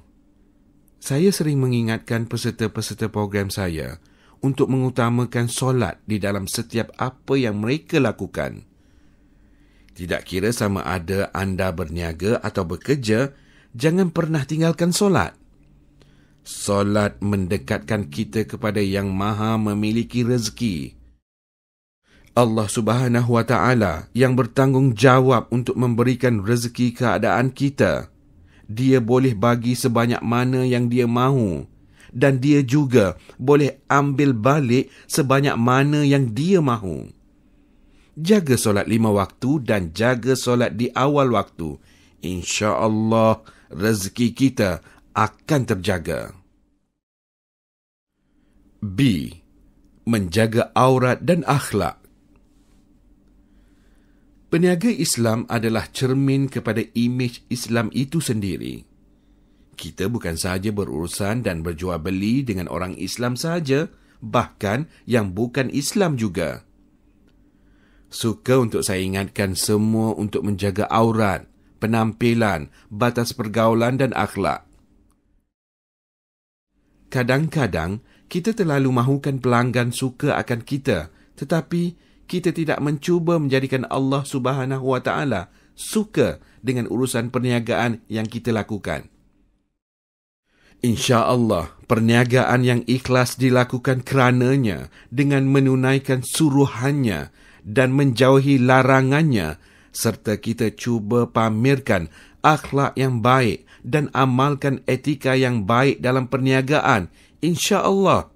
saya sering mengingatkan peserta-peserta program saya untuk mengutamakan solat di dalam setiap apa yang mereka lakukan. Tidak kira sama ada anda berniaga atau bekerja, jangan pernah tinggalkan solat. Solat mendekatkan kita kepada Yang Maha memiliki rezeki. Allah Subhanahu wa Ta'ala yang bertanggungjawab untuk memberikan rezeki keadaan kita. Dia boleh bagi sebanyak mana yang dia mahu, dan dia juga boleh ambil balik sebanyak mana yang dia mahu. Jaga solat 5 waktu dan jaga solat di awal waktu. InsyaAllah rezeki kita akan terjaga. B. Menjaga aurat dan akhlak. Peniaga Islam adalah cermin kepada imej Islam itu sendiri. Kita bukan sahaja berurusan dan berjual beli dengan orang Islam sahaja, bahkan yang bukan Islam juga. Suka untuk saya ingatkan semua untuk menjaga aurat, penampilan, batas pergaulan dan akhlak. Kadang-kadang, kita terlalu mahukan pelanggan suka akan kita, tetapi kita tidak mencuba menjadikan Allah Subhanahu wa Ta'ala suka dengan urusan perniagaan yang kita lakukan. InsyaAllah, perniagaan yang ikhlas dilakukan kerananya dengan menunaikan suruhannya dan menjauhi larangannya, serta kita cuba pamerkan akhlak yang baik dan amalkan etika yang baik dalam perniagaan, insya-Allah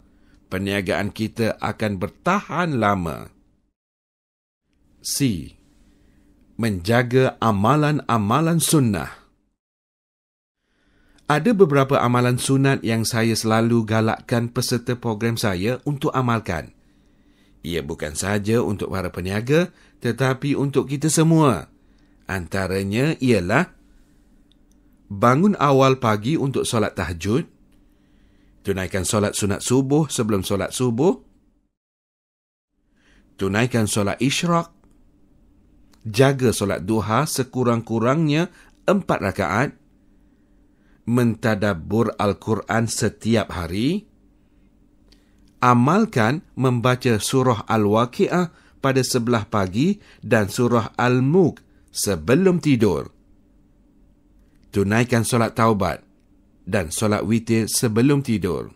perniagaan kita akan bertahan lama. C. Menjaga amalan-amalan sunnah. Ada beberapa amalan sunat yang saya selalu galakkan peserta program saya untuk amalkan. Ia bukan sahaja untuk para peniaga, tetapi untuk kita semua. Antaranya ialah bangun awal pagi untuk solat tahajud, tunaikan solat sunat subuh sebelum solat subuh, tunaikan solat isyraq, jaga solat duha sekurang-kurangnya 4 rakaat, mentadabbur Al-Quran setiap hari, amalkan membaca surah Al-Waqi'ah pada sebelah pagi dan surah Al-Mulk sebelum tidur. Tunaikan solat taubat dan solat witir sebelum tidur.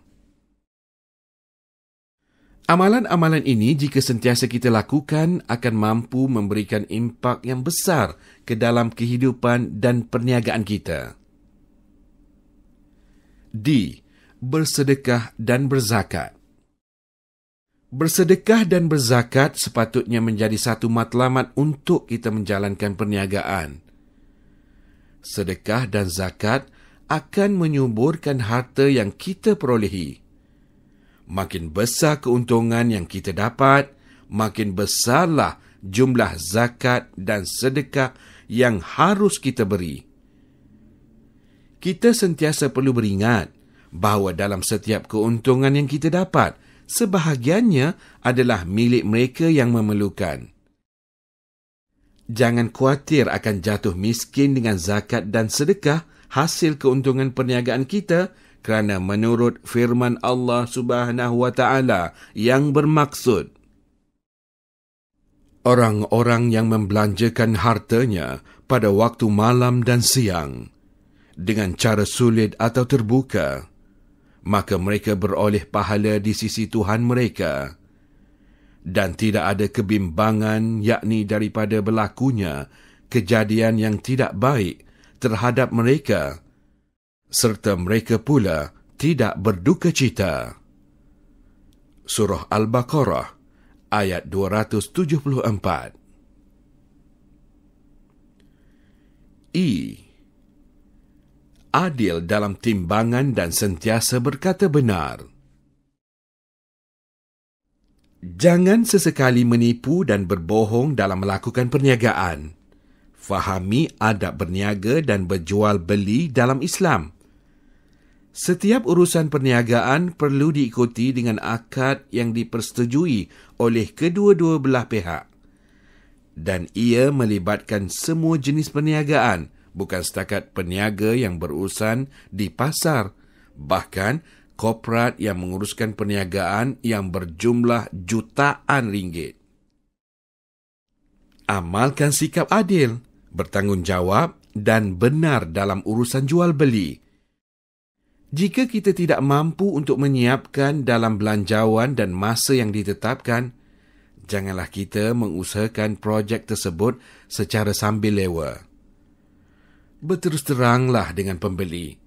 Amalan-amalan ini jika sentiasa kita lakukan akan mampu memberikan impak yang besar ke dalam kehidupan dan perniagaan kita. D. Bersedekah dan berzakat. Bersedekah dan berzakat sepatutnya menjadi satu matlamat untuk kita menjalankan perniagaan. Sedekah dan zakat akan menyuburkan harta yang kita perolehi. Makin besar keuntungan yang kita dapat, makin besarlah jumlah zakat dan sedekah yang harus kita beri. Kita sentiasa perlu beringat bahawa dalam setiap keuntungan yang kita dapat, sebahagiannya adalah milik mereka yang memerlukan. Jangan khawatir akan jatuh miskin dengan zakat dan sedekah hasil keuntungan perniagaan kita, kerana menurut firman Allah Subhanahu wa Ta'ala yang bermaksud, orang-orang yang membelanjakan hartanya pada waktu malam dan siang dengan cara sulit atau terbuka, maka mereka beroleh pahala di sisi Tuhan mereka, dan tidak ada kebimbangan yakni daripada berlakunya kejadian yang tidak baik terhadap mereka, serta mereka pula tidak berduka cita. Surah Al-Baqarah ayat 274. Adil dalam timbangan dan sentiasa berkata benar. Jangan sesekali menipu dan berbohong dalam melakukan perniagaan. Fahami adab berniaga dan berjual beli dalam Islam. Setiap urusan perniagaan perlu diikuti dengan akad yang dipersetujui oleh kedua-dua belah pihak. Dan ia melibatkan semua jenis perniagaan, bukan setakat peniaga yang berurusan di pasar, bahkan korporat yang menguruskan perniagaan yang berjumlah jutaan ringgit. Amalkan sikap adil, bertanggungjawab dan benar dalam urusan jual beli. Jika kita tidak mampu untuk menyiapkan dalam belanjawan dan masa yang ditetapkan, janganlah kita mengusahakan projek tersebut secara sambil lewa. Berterus teranglah dengan pembeli.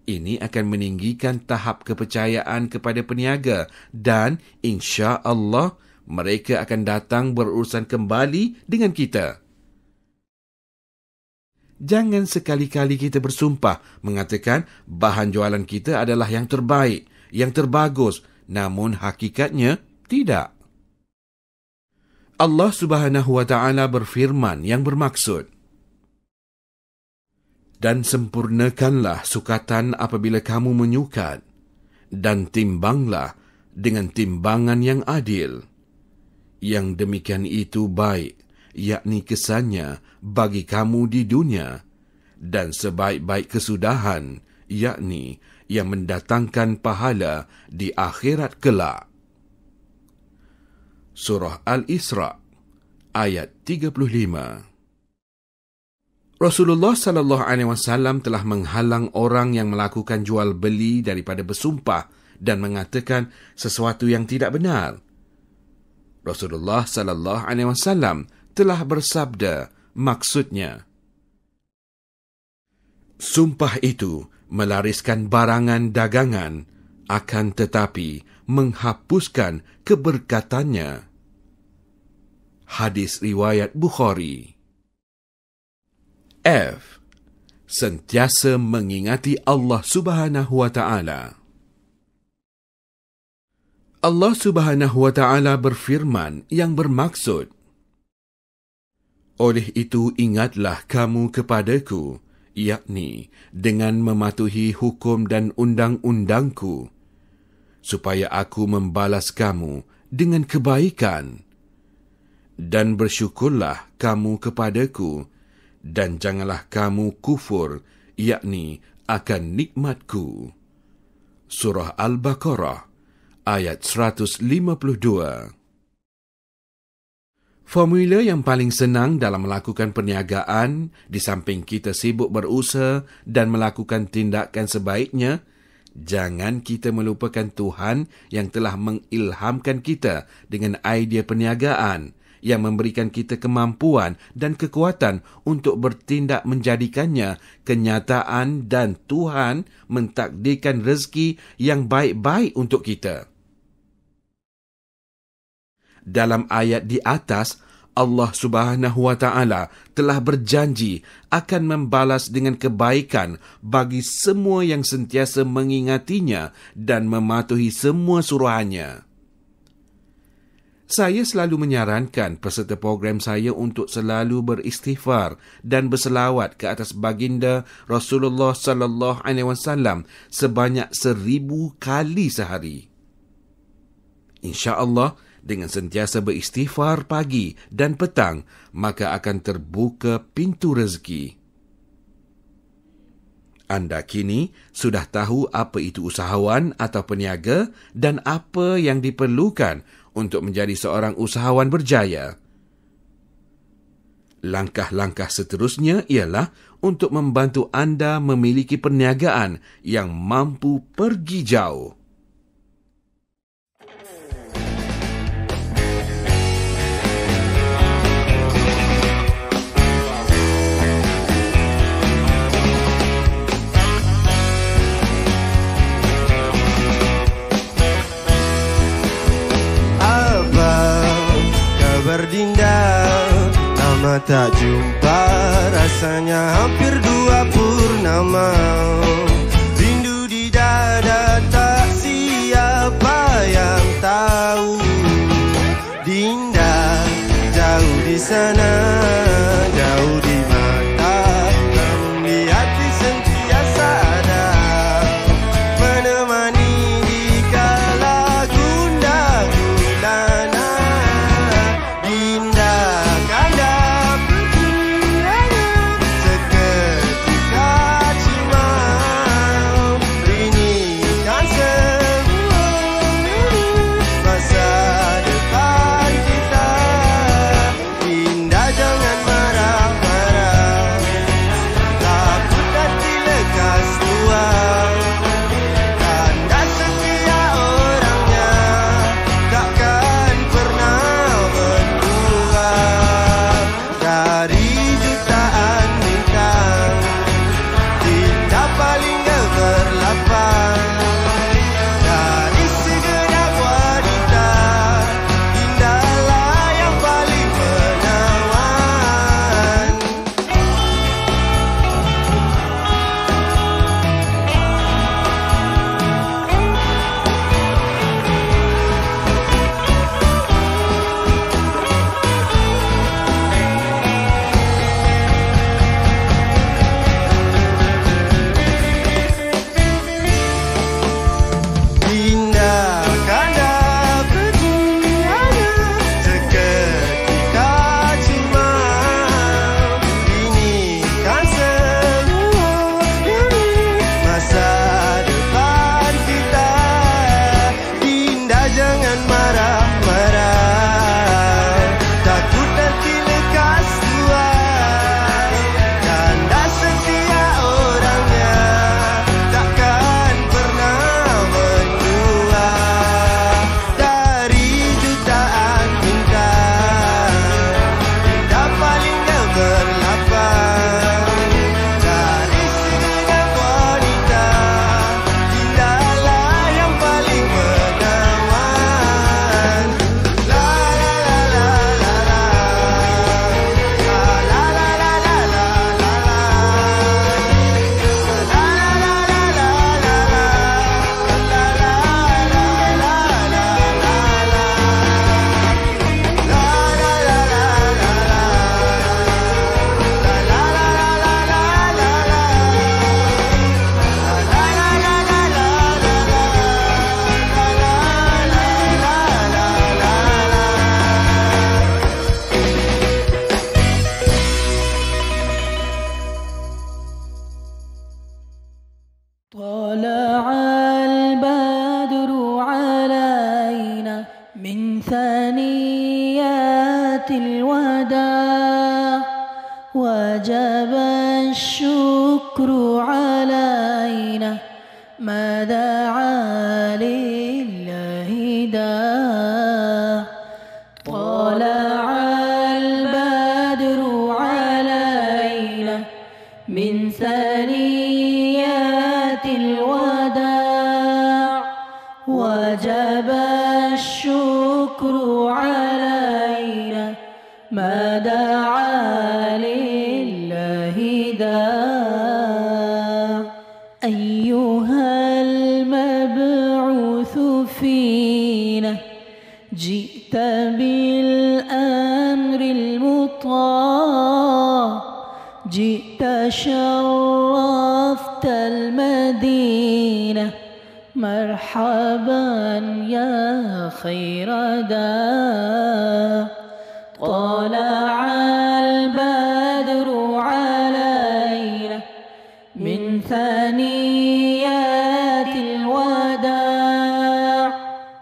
Ini akan meninggikan tahap kepercayaan kepada peniaga dan insya-Allah mereka akan datang berurusan kembali dengan kita. Jangan sekali-kali kita bersumpah mengatakan bahan jualan kita adalah yang terbaik, yang terbagus, namun hakikatnya tidak. Allah Subhanahu wa Ta'ala berfirman yang bermaksud, dan sempurnakanlah sukatan apabila kamu menyukat, dan timbanglah dengan timbangan yang adil. Yang demikian itu baik, yakni kesannya bagi kamu di dunia, dan sebaik-baik kesudahan, yakni yang mendatangkan pahala di akhirat kelak. Surah Al-Isra ayat 35. Rasulullah SAW telah menghalang orang yang melakukan jual beli daripada bersumpah dan mengatakan sesuatu yang tidak benar. Rasulullah SAW telah bersabda, maksudnya, sumpah itu melariskan barangan dagangan, akan tetapi menghapuskan keberkatannya. Hadis riwayat Bukhari. F. Sentiasa mengingati Allah Subhanahu wa Ta'ala. Allah Subhanahu wa Ta'ala berfirman yang bermaksud, oleh itu ingatlah kamu kepadaku, yakni dengan mematuhi hukum dan undang-undangku, supaya aku membalas kamu dengan kebaikan. Dan bersyukurlah kamu kepadaku, dan janganlah kamu kufur, yakni akan nikmatku. Surah Al-Baqarah ayat 152. Formula yang paling senang dalam melakukan perniagaan, di samping kita sibuk berusaha dan melakukan tindakan sebaiknya, jangan kita melupakan Tuhan yang telah mengilhamkan kita dengan idea perniagaan, yang memberikan kita kemampuan dan kekuatan untuk bertindak menjadikannya kenyataan, dan Tuhan mentakdirkan rezeki yang baik-baik untuk kita. Dalam ayat di atas, Allah Subhanahu wa Ta'ala telah berjanji akan membalas dengan kebaikan bagi semua yang sentiasa mengingatinya dan mematuhi semua suruhannya. Saya selalu menyarankan peserta program saya untuk selalu beristighfar dan berselawat ke atas baginda Rasulullah sallallahu alaihi wasallam sebanyak 1000 kali sehari. Insya-Allah, dengan sentiasa beristighfar pagi dan petang, maka akan terbuka pintu rezeki. Anda kini sudah tahu apa itu usahawan atau peniaga dan apa yang diperlukan untuk menjadi seorang usahawan berjaya. Langkah-langkah seterusnya ialah untuk membantu anda memiliki perniagaan yang mampu pergi jauh. Abang, kabar Dinda? Lama tak jumpa, rasanya hampir 2 purnama. Rindu di dada, tak siapa yang tahu. Dinda, jauh di sana, jauh di mata, namun di hati sentiasa ada, menemani di kala gundah gulana. Dinda, kanda وجب الشكر علينا ما دعا لله داع طلع البدر علينا من ثنيات الوداع وجب الشكر علينا ما دعا لله داع أيها المبعوث فينا جئت بالأمر المطاع جئت شرفت المدينة مرحبا يا خير داع طلع البدر علينا من ثنيات الوداع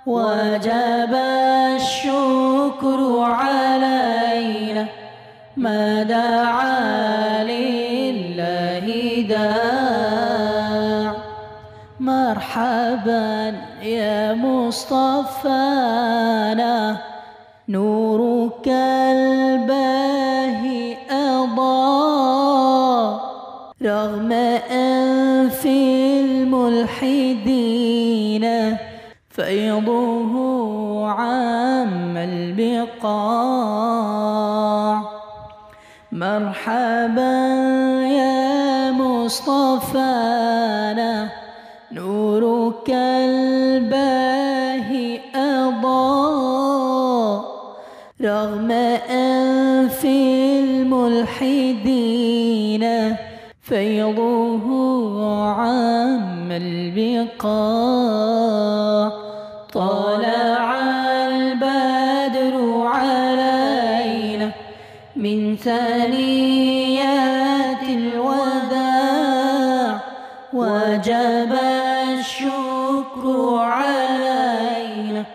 وجب الشكر علينا ما دعا لله داع مرحبا يا مصطفانا نورك الباهي أضاء رغم أنف الملحدين فيضه عام البقاع مرحبا يا مصطفانا نورك الباهي أضاء رغم أنف الملحدين فيضه عام البقاع طلع البدر علينا من ثنيات الوداع وجب الشكر علينا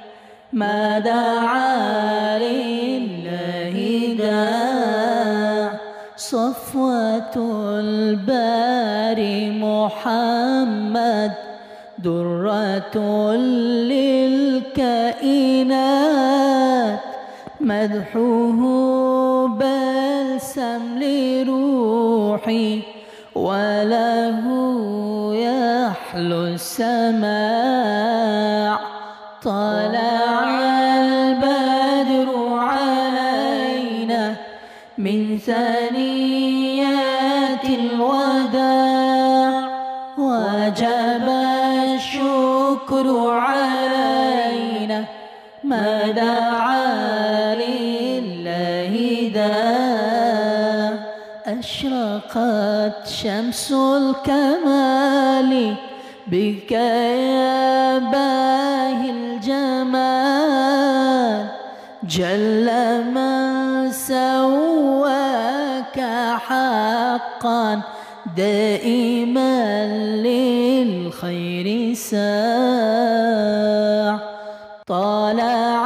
ما دعا لله داع صفوة الباري محمد درة للكائنات مدحه بلسم لروحي وله يحلو السماع طلع البدر علينا من ثنيات الوداع وجب الشكر علينا ما دعا لله داع أشرقت شمس الكمال بك يا باهي الجمال جل من سواك حقا دائما للخير ساع طلع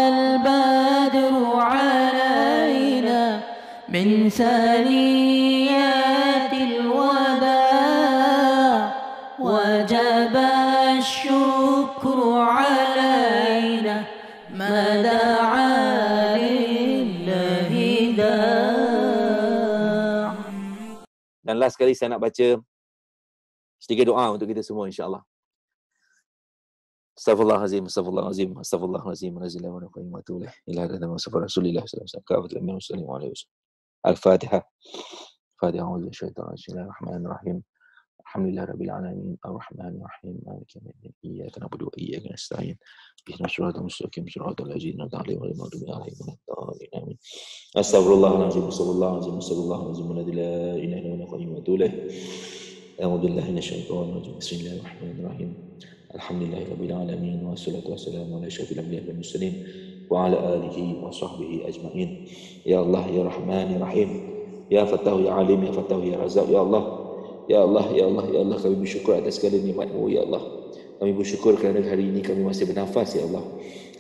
البدر علينا من ثنيات الوداع وجب الشكر علينا ما دعا لله داع. Dan last sekali saya nak baca sedikit doa untuk kita semua insya-Allah. Astaghfirullahalazim, astaghfirullahalazim, astaghfirullahalazim, wa qiyamatu ila hadza mustafa Rasulillah sallallahu alaihi wasallam. Al-Fatihah. Fatiha a'udzu bisyaitanir rajim. Bismillahirrahmanirrahim. Alhamdulillah rabbil alamin, arrahmanir rahim, maliki yaumiddin. Iyyaka na'budu wa iyyaka nasta'in. Ihdinas siratal mustaqim, siratal ladzina an'amta 'alaihim ghairil maghdubi 'alaihim waladdallin. Amin. Astaghfirullahalazim, astaghfirullahalazim, astaghfirullahalazim, la ilaha illa huwa al-qayyum wa atubu ilaih. A'udzu billahi minasyaitonir rajim. Bismillahirrahmanirrahim. Alhamdulillahi rabbil alamin, wassalatu wassalamu ala asyrafil anbiya'i wal mursalin wa ala alihi wa sahbihi ajma'in. Ya Allah, ya Rahman, ya Rahim, ya Fattah, ya Alim, ya Fattah, ya Razak. Ya Allah, ya Allah, ya Allah, ya Allah, kami bersyukur atas segala nikmat-Mu, ya Allah. Kami bersyukur kerana hari ini kami masih bernafas, ya Allah.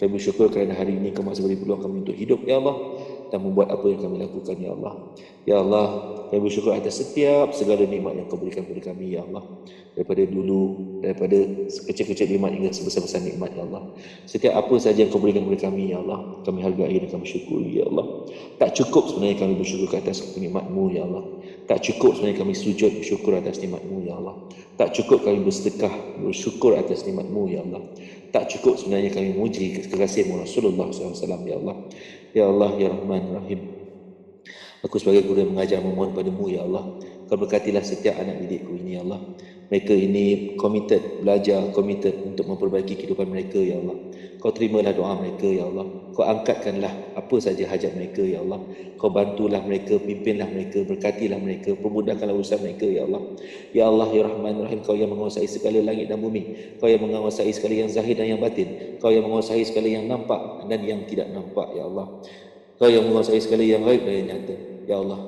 Kami bersyukur kerana hari ini Kau masih beri peluang kami untuk hidup, ya Allah, dan membuat apa yang kami lakukan, ya Allah. Ya Allah, kami bersyukur atas setiap segala nikmat yang Kau berikan kepada kami, ya Allah. Daripada dulu, daripada kecil-kecil nikmat hingga sebesar-besar nikmat, ya Allah. Setiap apa saja yang Kau berikan kepada kami, ya Allah, kami hargai dan kami syukuri, ya Allah. Tak cukup sebenarnya kami bersyukur ke atas nikmat-Mu, ya Allah. Tak cukup sebenarnya kami sujud bersyukur atas nikmat-Mu, ya Allah. Tak cukup kami bersedekah bersyukur atas nikmat-Mu, ya Allah. Tak cukup sebenarnya kami memuji kekasih-Mu Rasulullah SAW, ya Allah. Ya Allah, ya Rahman, Rahim. Aku sebagai guru yang mengajar memohon padamu, ya Allah. Kau berkatilah setiap anak didikku ini, ya Allah. Mereka ini committed, belajar, committed untuk memperbaiki kehidupan mereka, ya Allah. Kau terimalah doa mereka, ya Allah. Kau angkatkanlah apa saja hajat mereka, ya Allah. Kau bantulah mereka, pimpinlah mereka, berkatilah mereka, permudahkanlah urusan mereka, ya Allah. Ya Allah, ya Rahman, Rahim, Kau yang menguasai segala langit dan bumi. Kau yang menguasai segala yang zahir dan yang batin. Kau yang menguasai segala yang nampak dan yang tidak nampak, ya Allah. Kau yang menguasai segala yang gaib dan yang nyata. Ya Allah,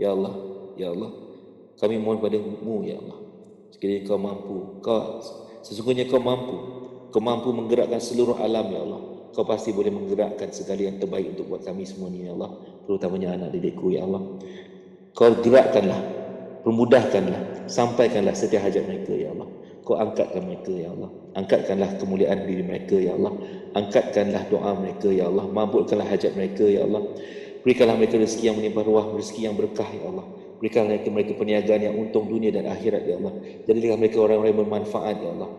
ya Allah, ya Allah. Kami mohon padamu, ya Allah. Sekiranya Kau mampu, sesungguhnya Kau mampu menggerakkan seluruh alam, ya Allah. Kau pasti boleh menggerakkan segala yang terbaik untuk buat kami semua ni, ya Allah. Terutamanya anak didikku, ya Allah. Kau gerakkanlah, permudahkanlah, sampaikanlah setiap hajat mereka, ya Allah. Kau angkatkan mereka, ya Allah. Angkatkanlah kemuliaan diri mereka, ya Allah. Angkatkanlah doa mereka, ya Allah. Mabulkanlah hajat mereka, ya Allah. Berikanlah mereka rezeki yang melimpah ruah, rezeki yang berkah, ya Allah. Berikanlah mereka perniagaan yang untung dunia dan akhirat, ya Allah. Jadikan mereka orang-orang yang bermanfaat, ya Allah.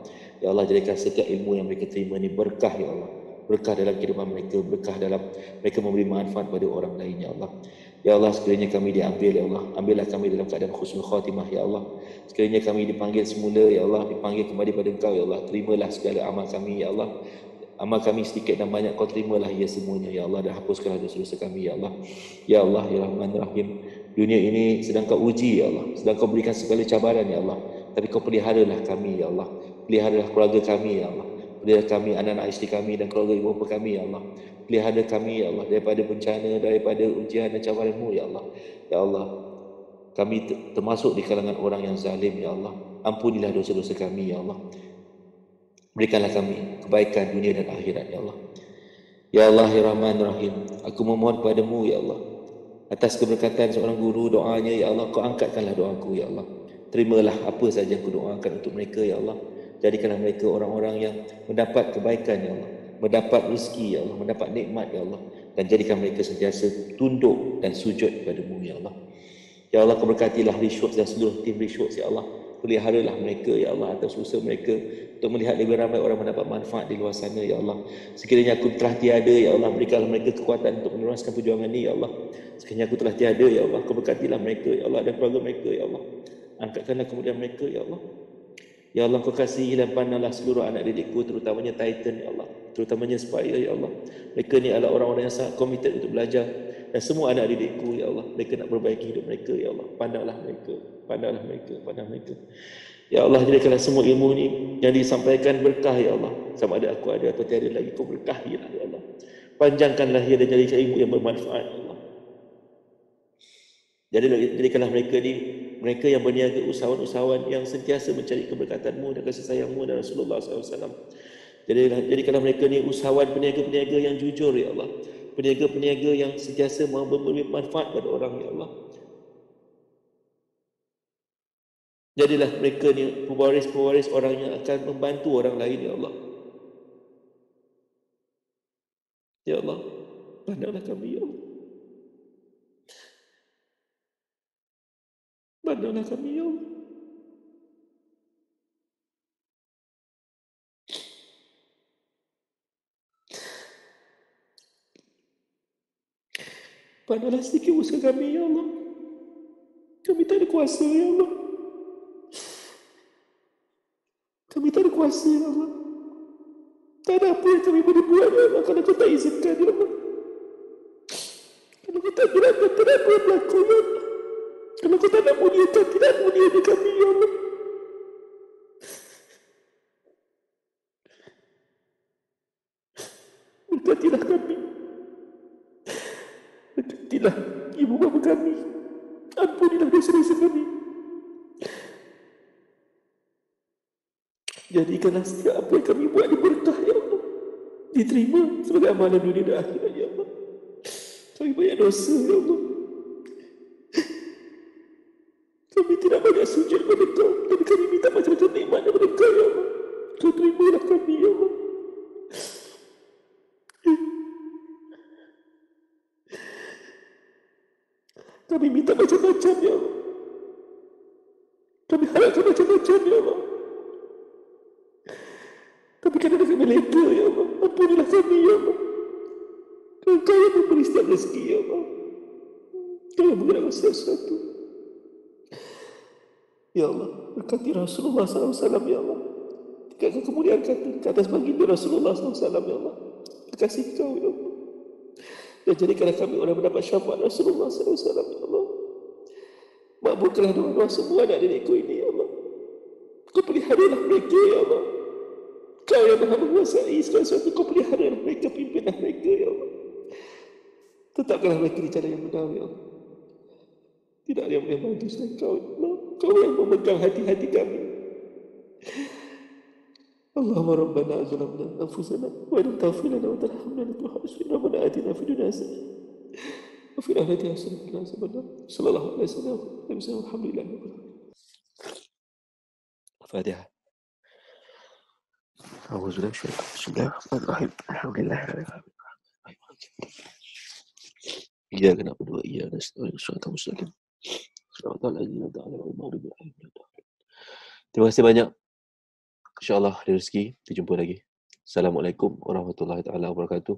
Ya Allah, jadikan setiap ilmu yang mereka terima ni berkah, ya Allah. Berkah dalam kehidupan mereka, berkah dalam mereka memberi manfaat pada orang lain, ya Allah. Ya Allah, sekiranya kami diambil, ya Allah, ambillah kami dalam keadaan husnul khatimah, ya Allah. Sekiranya kami dipanggil semula, ya Allah, dipanggil kembali pada Engkau, ya Allah. Terimalah segala amal kami, ya Allah. Amal kami sedikit dan banyak, Kau terimalah ia semuanya, ya Allah. Dan hapuskanlah dosa-dosa kami, ya Allah. Ya Allah, ya Rahman, Rahim. Dunia ini sedang Kau uji, ya Allah. Sedang Kau berikan segala cabaran, ya Allah. Tapi Kau peliharalah kami, ya Allah. Peliharalah keluarga kami, ya Allah. Pelihara kami, anak-anak isteri kami dan keluarga ibu bapa kami, ya Allah. Pelihara kami, ya Allah, daripada bencana, daripada ujian dan cabaran-Mu, ya Allah. Ya Allah, kami termasuk di kalangan orang yang zalim, ya Allah. Ampunilah dosa-dosa kami, ya Allah. Berikanlah kami kebaikan dunia dan akhirat, ya Allah. Ya Allah, ya Rahman, Rahim. Aku memohon padamu, ya Allah. Atas keberkatan seorang guru, doanya, ya Allah. Kau angkatkanlah doaku, ya Allah. Terimalah apa saja aku doakan untuk mereka, ya Allah. Jadikanlah mereka orang-orang yang mendapat kebaikan, ya Allah. Mendapat rezeki, ya Allah. Mendapat nikmat, ya Allah. Dan jadikan mereka sentiasa tunduk dan sujud padamu, ya Allah. Ya Allah, Kau berkatilah Rishworks dan seluruh tim Rishworks, ya Allah. Peliharalah mereka, ya Allah, atas usaha mereka untuk melihat lebih ramai orang mendapat manfaat di luar sana, ya Allah. Sekiranya aku telah tiada, ya Allah, berikanlah mereka kekuatan untuk meneruskan perjuangan ini, ya Allah. Sekiranya aku telah tiada, ya Allah, Kau berkatilah mereka, ya Allah, dan keluarga mereka, ya Allah. Angkatkanlah kemudian mereka, ya Allah. Ya Allah, Kau kasihi dan pandanglah seluruh anak didikku, terutamanya Titan, ya Allah. Terutamanya Spire, ya Allah. Mereka ni adalah orang-orang yang sangat committed untuk belajar. Dan semua anak didikku, ya Allah, mereka nak perbaiki hidup mereka, ya Allah. Pandanglah mereka, pandanglah mereka, pandang mereka. Ya Allah, jadikanlah semua ilmu ni yang disampaikan berkah, ya Allah. Sama ada aku ada atau tiada lagi, Kau berkahilah, ya Allah. Panjangkanlah ia dan jadikan ilmu yang bermanfaat, ya Allah. Jadikanlah mereka ni, mereka yang berniaga, usahawan-usahawan yang sentiasa mencari keberkatan-Mu dan kasih sayang-Mu dan Rasulullah SAW. Jadikanlah mereka ni usahawan, peniaga-peniaga yang jujur, ya Allah. Peniaga-peniaga yang sentiasa memberi manfaat pada orang, ya Allah. Jadilah mereka ni pewaris-pewaris orang yang akan membantu orang lain, ya Allah. Ya Allah, pandanglah kami, ya Allah. Pandanglah kami, ya Allah. Pandanglah sedikit usaha kami, ya Allah. Kami tak ada kuasa, ya Allah. Kami tak ada kuasa, ya Allah. Tak ada apa yang kami boleh buat, ya Allah, kalau Kau tak izinkan, ya Allah. Kalau Kau tak gerakkan, tak ada apa yang berlaku, ya Allah. Kalau Kau tak nak muliakan, tidak muliakan kami, ya Allah. Berkatilah kami. Berkatilah ibu bapa kami. Ampunilah dosa-dosa kami. Jadikanlah setiap apa yang kami buat diberkah, ya Allah. Diterima sebagai amalan dunia dan akhirat, ya Allah. Kami banyak dosa, ya Allah. Kami tidak banyak sujud kepada Kau, tapi kami minta macam-macam nikmat daripada Kau, ya Allah. Kau terimalah kami, ya Allah. Kami minta macam-macam, ya Allah. Kami harapkan macam-macam, ya Allah. Tapi kadang-kadang kami leka, ya Allah. Ampunilah kami, ya Allah. Engkau yang memberi setiap rezeki, ya Allah. Kau yang menggerakkan sesuatu. Ya Allah, berkati Rasulullah SAW, ya Allah. Tingkatkan kemuliaan ke atas baginda Rasulullah SAW, ya Allah. Terkasih kau, ya Allah. Dan jadikanlah kami orang mendapat syafaat Rasulullah SAW, ya Allah. Makbulkanlah doa-doa semua anak didikku ini, ya Allah. Kau peliharalah mereka, ya Allah. Kau yang maha menguasai segala sesuatu, kau peliharalah mereka, pimpinlah mereka, ya Allah. Tetapkanlah mereka di jalan yang benar, ya Allah. Tidak ada yang boleh bantu selain kau, ya Allah. Kau yang memegang hati-hati kami. Allahumma rabbana zalamna anfusana wa lam taghfir lana wa tarhamna lanakunanna rabbana atina fid dunya hasanah wa fil akhirati hasanah wa qina adzabannar. Sallallahu alaihi wasallam. Alhamdulillah. Al-Fatihah. A'udzu billahi Bismillahirrahmanirrahim. Alhamdulillahirabbil alamin. Iyyaka na'budu wa iyyaka nasta'in. Shiratal mustaqim. Shiratal ladzina an'amta 'alaihim. Terima kasih banyak. InsyaAllah ada rezeki, kita jumpa lagi. Assalamualaikum warahmatullahi taala wabarakatuh.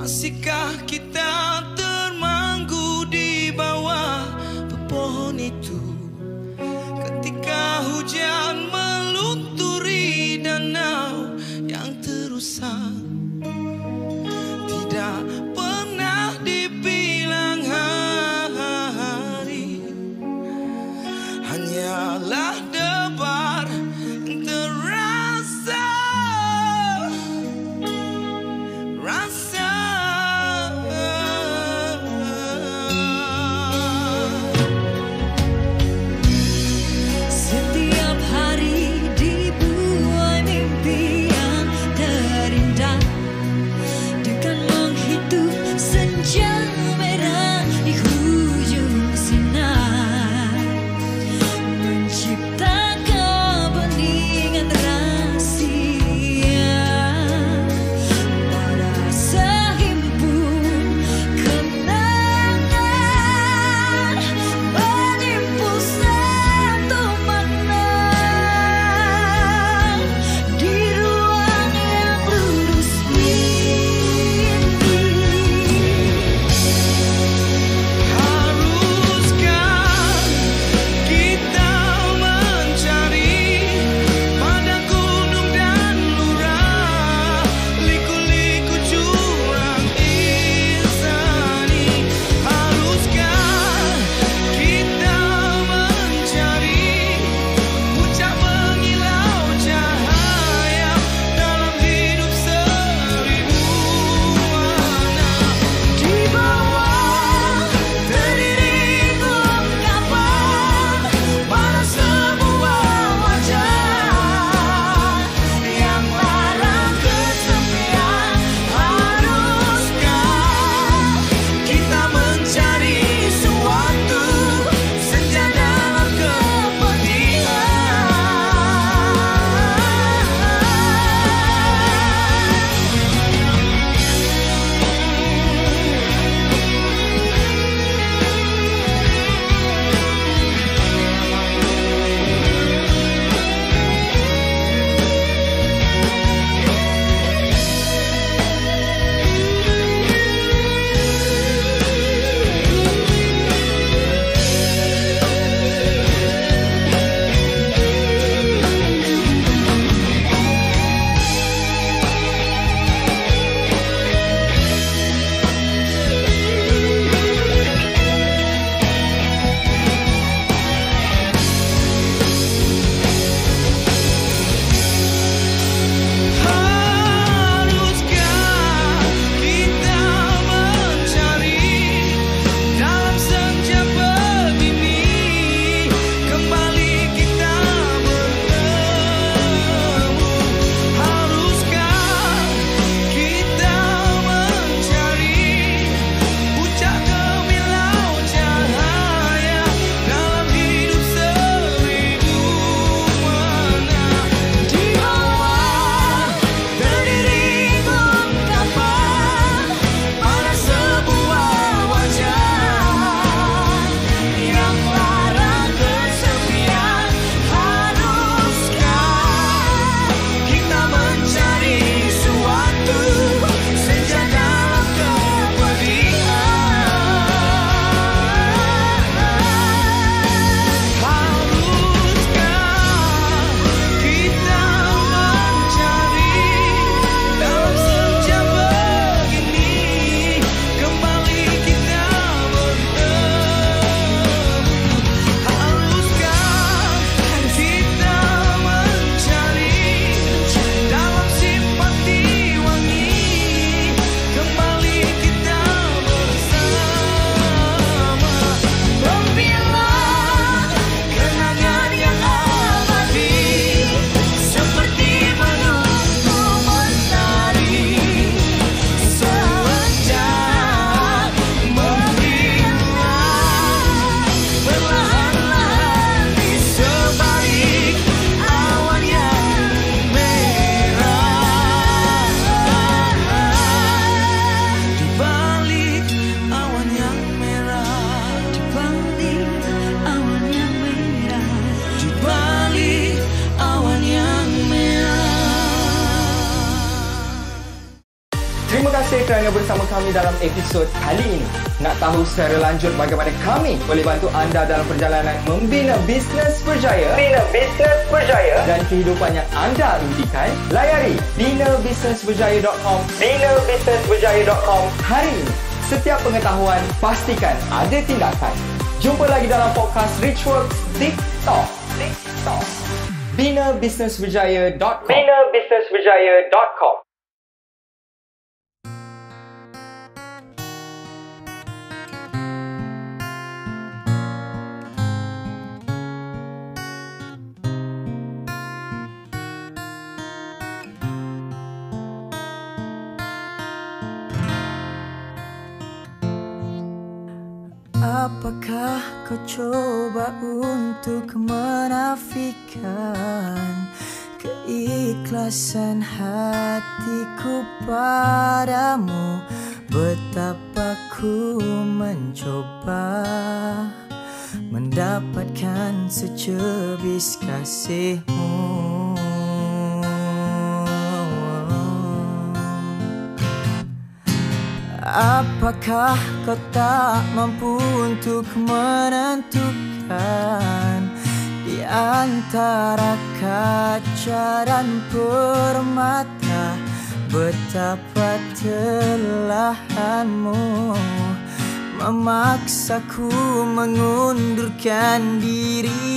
Masihkah kita termanggu di bawah pepohon itu ketika hujan melunturi danau yang terusak? Tidak pernah dibilang hari, hanyalah debar terasa. Rasa kerana bersama kami dalam episod kali ini. Nak tahu secara lanjut bagaimana kami boleh bantu anda dalam perjalanan membina bisnes berjaya dan kehidupan yang anda impikan? Layari binabisnesberjaya.com hari ini. Setiap pengetahuan, pastikan ada tindakan. Jumpa lagi dalam podcast Richworks TikTok. binabisnesberjaya.com. Apakah kau coba untuk menafikan keikhlasan hatiku padamu? Betapa ku mencoba mendapatkan secebis kasihmu. Apakah kau tak mampu untuk menentukan di antara kaca dan permata betapa telahanmu memaksaku mengundurkan diri?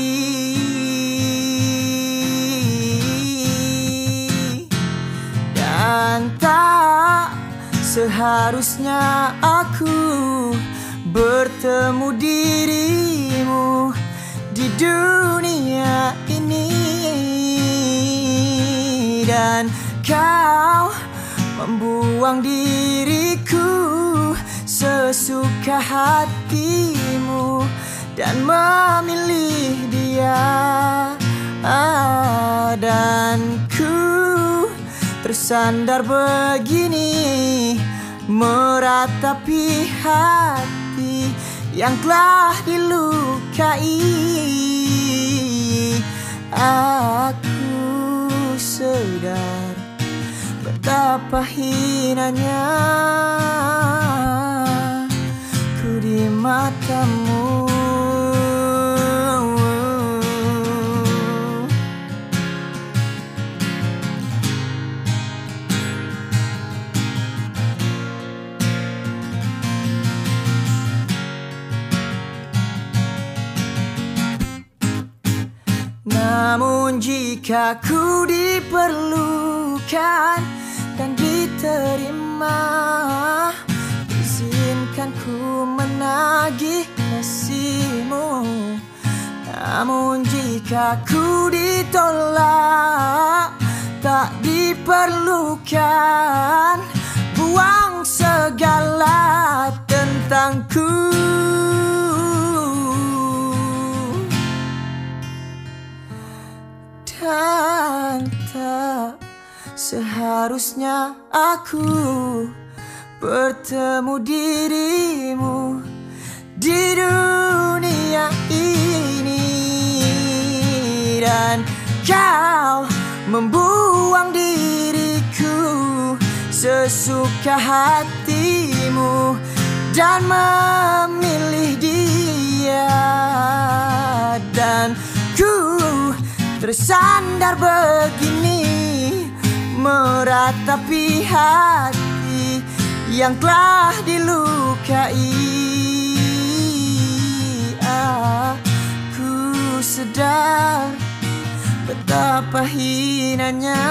Dan tak seharusnya aku bertemu dirimu di dunia ini, dan kau membuang diriku sesuka hatimu dan memilih dia. Dan ku tersandar begini meratapi hati yang telah dilukai. Aku sadar betapa hinanya ku di matamu. Namun jika ku diperlukan dan diterima, izinkan ku menagih kasihmu. Namun jika ku ditolak, tak diperlukan, buang segala tentangku. Dan tak seharusnya aku bertemu dirimu di dunia ini, dan kau membuang diriku sesuka hatimu dan memilih dia. Dan ku tersandar begini meratapi hati yang telah dilukai. Aku sadar betapa hinanya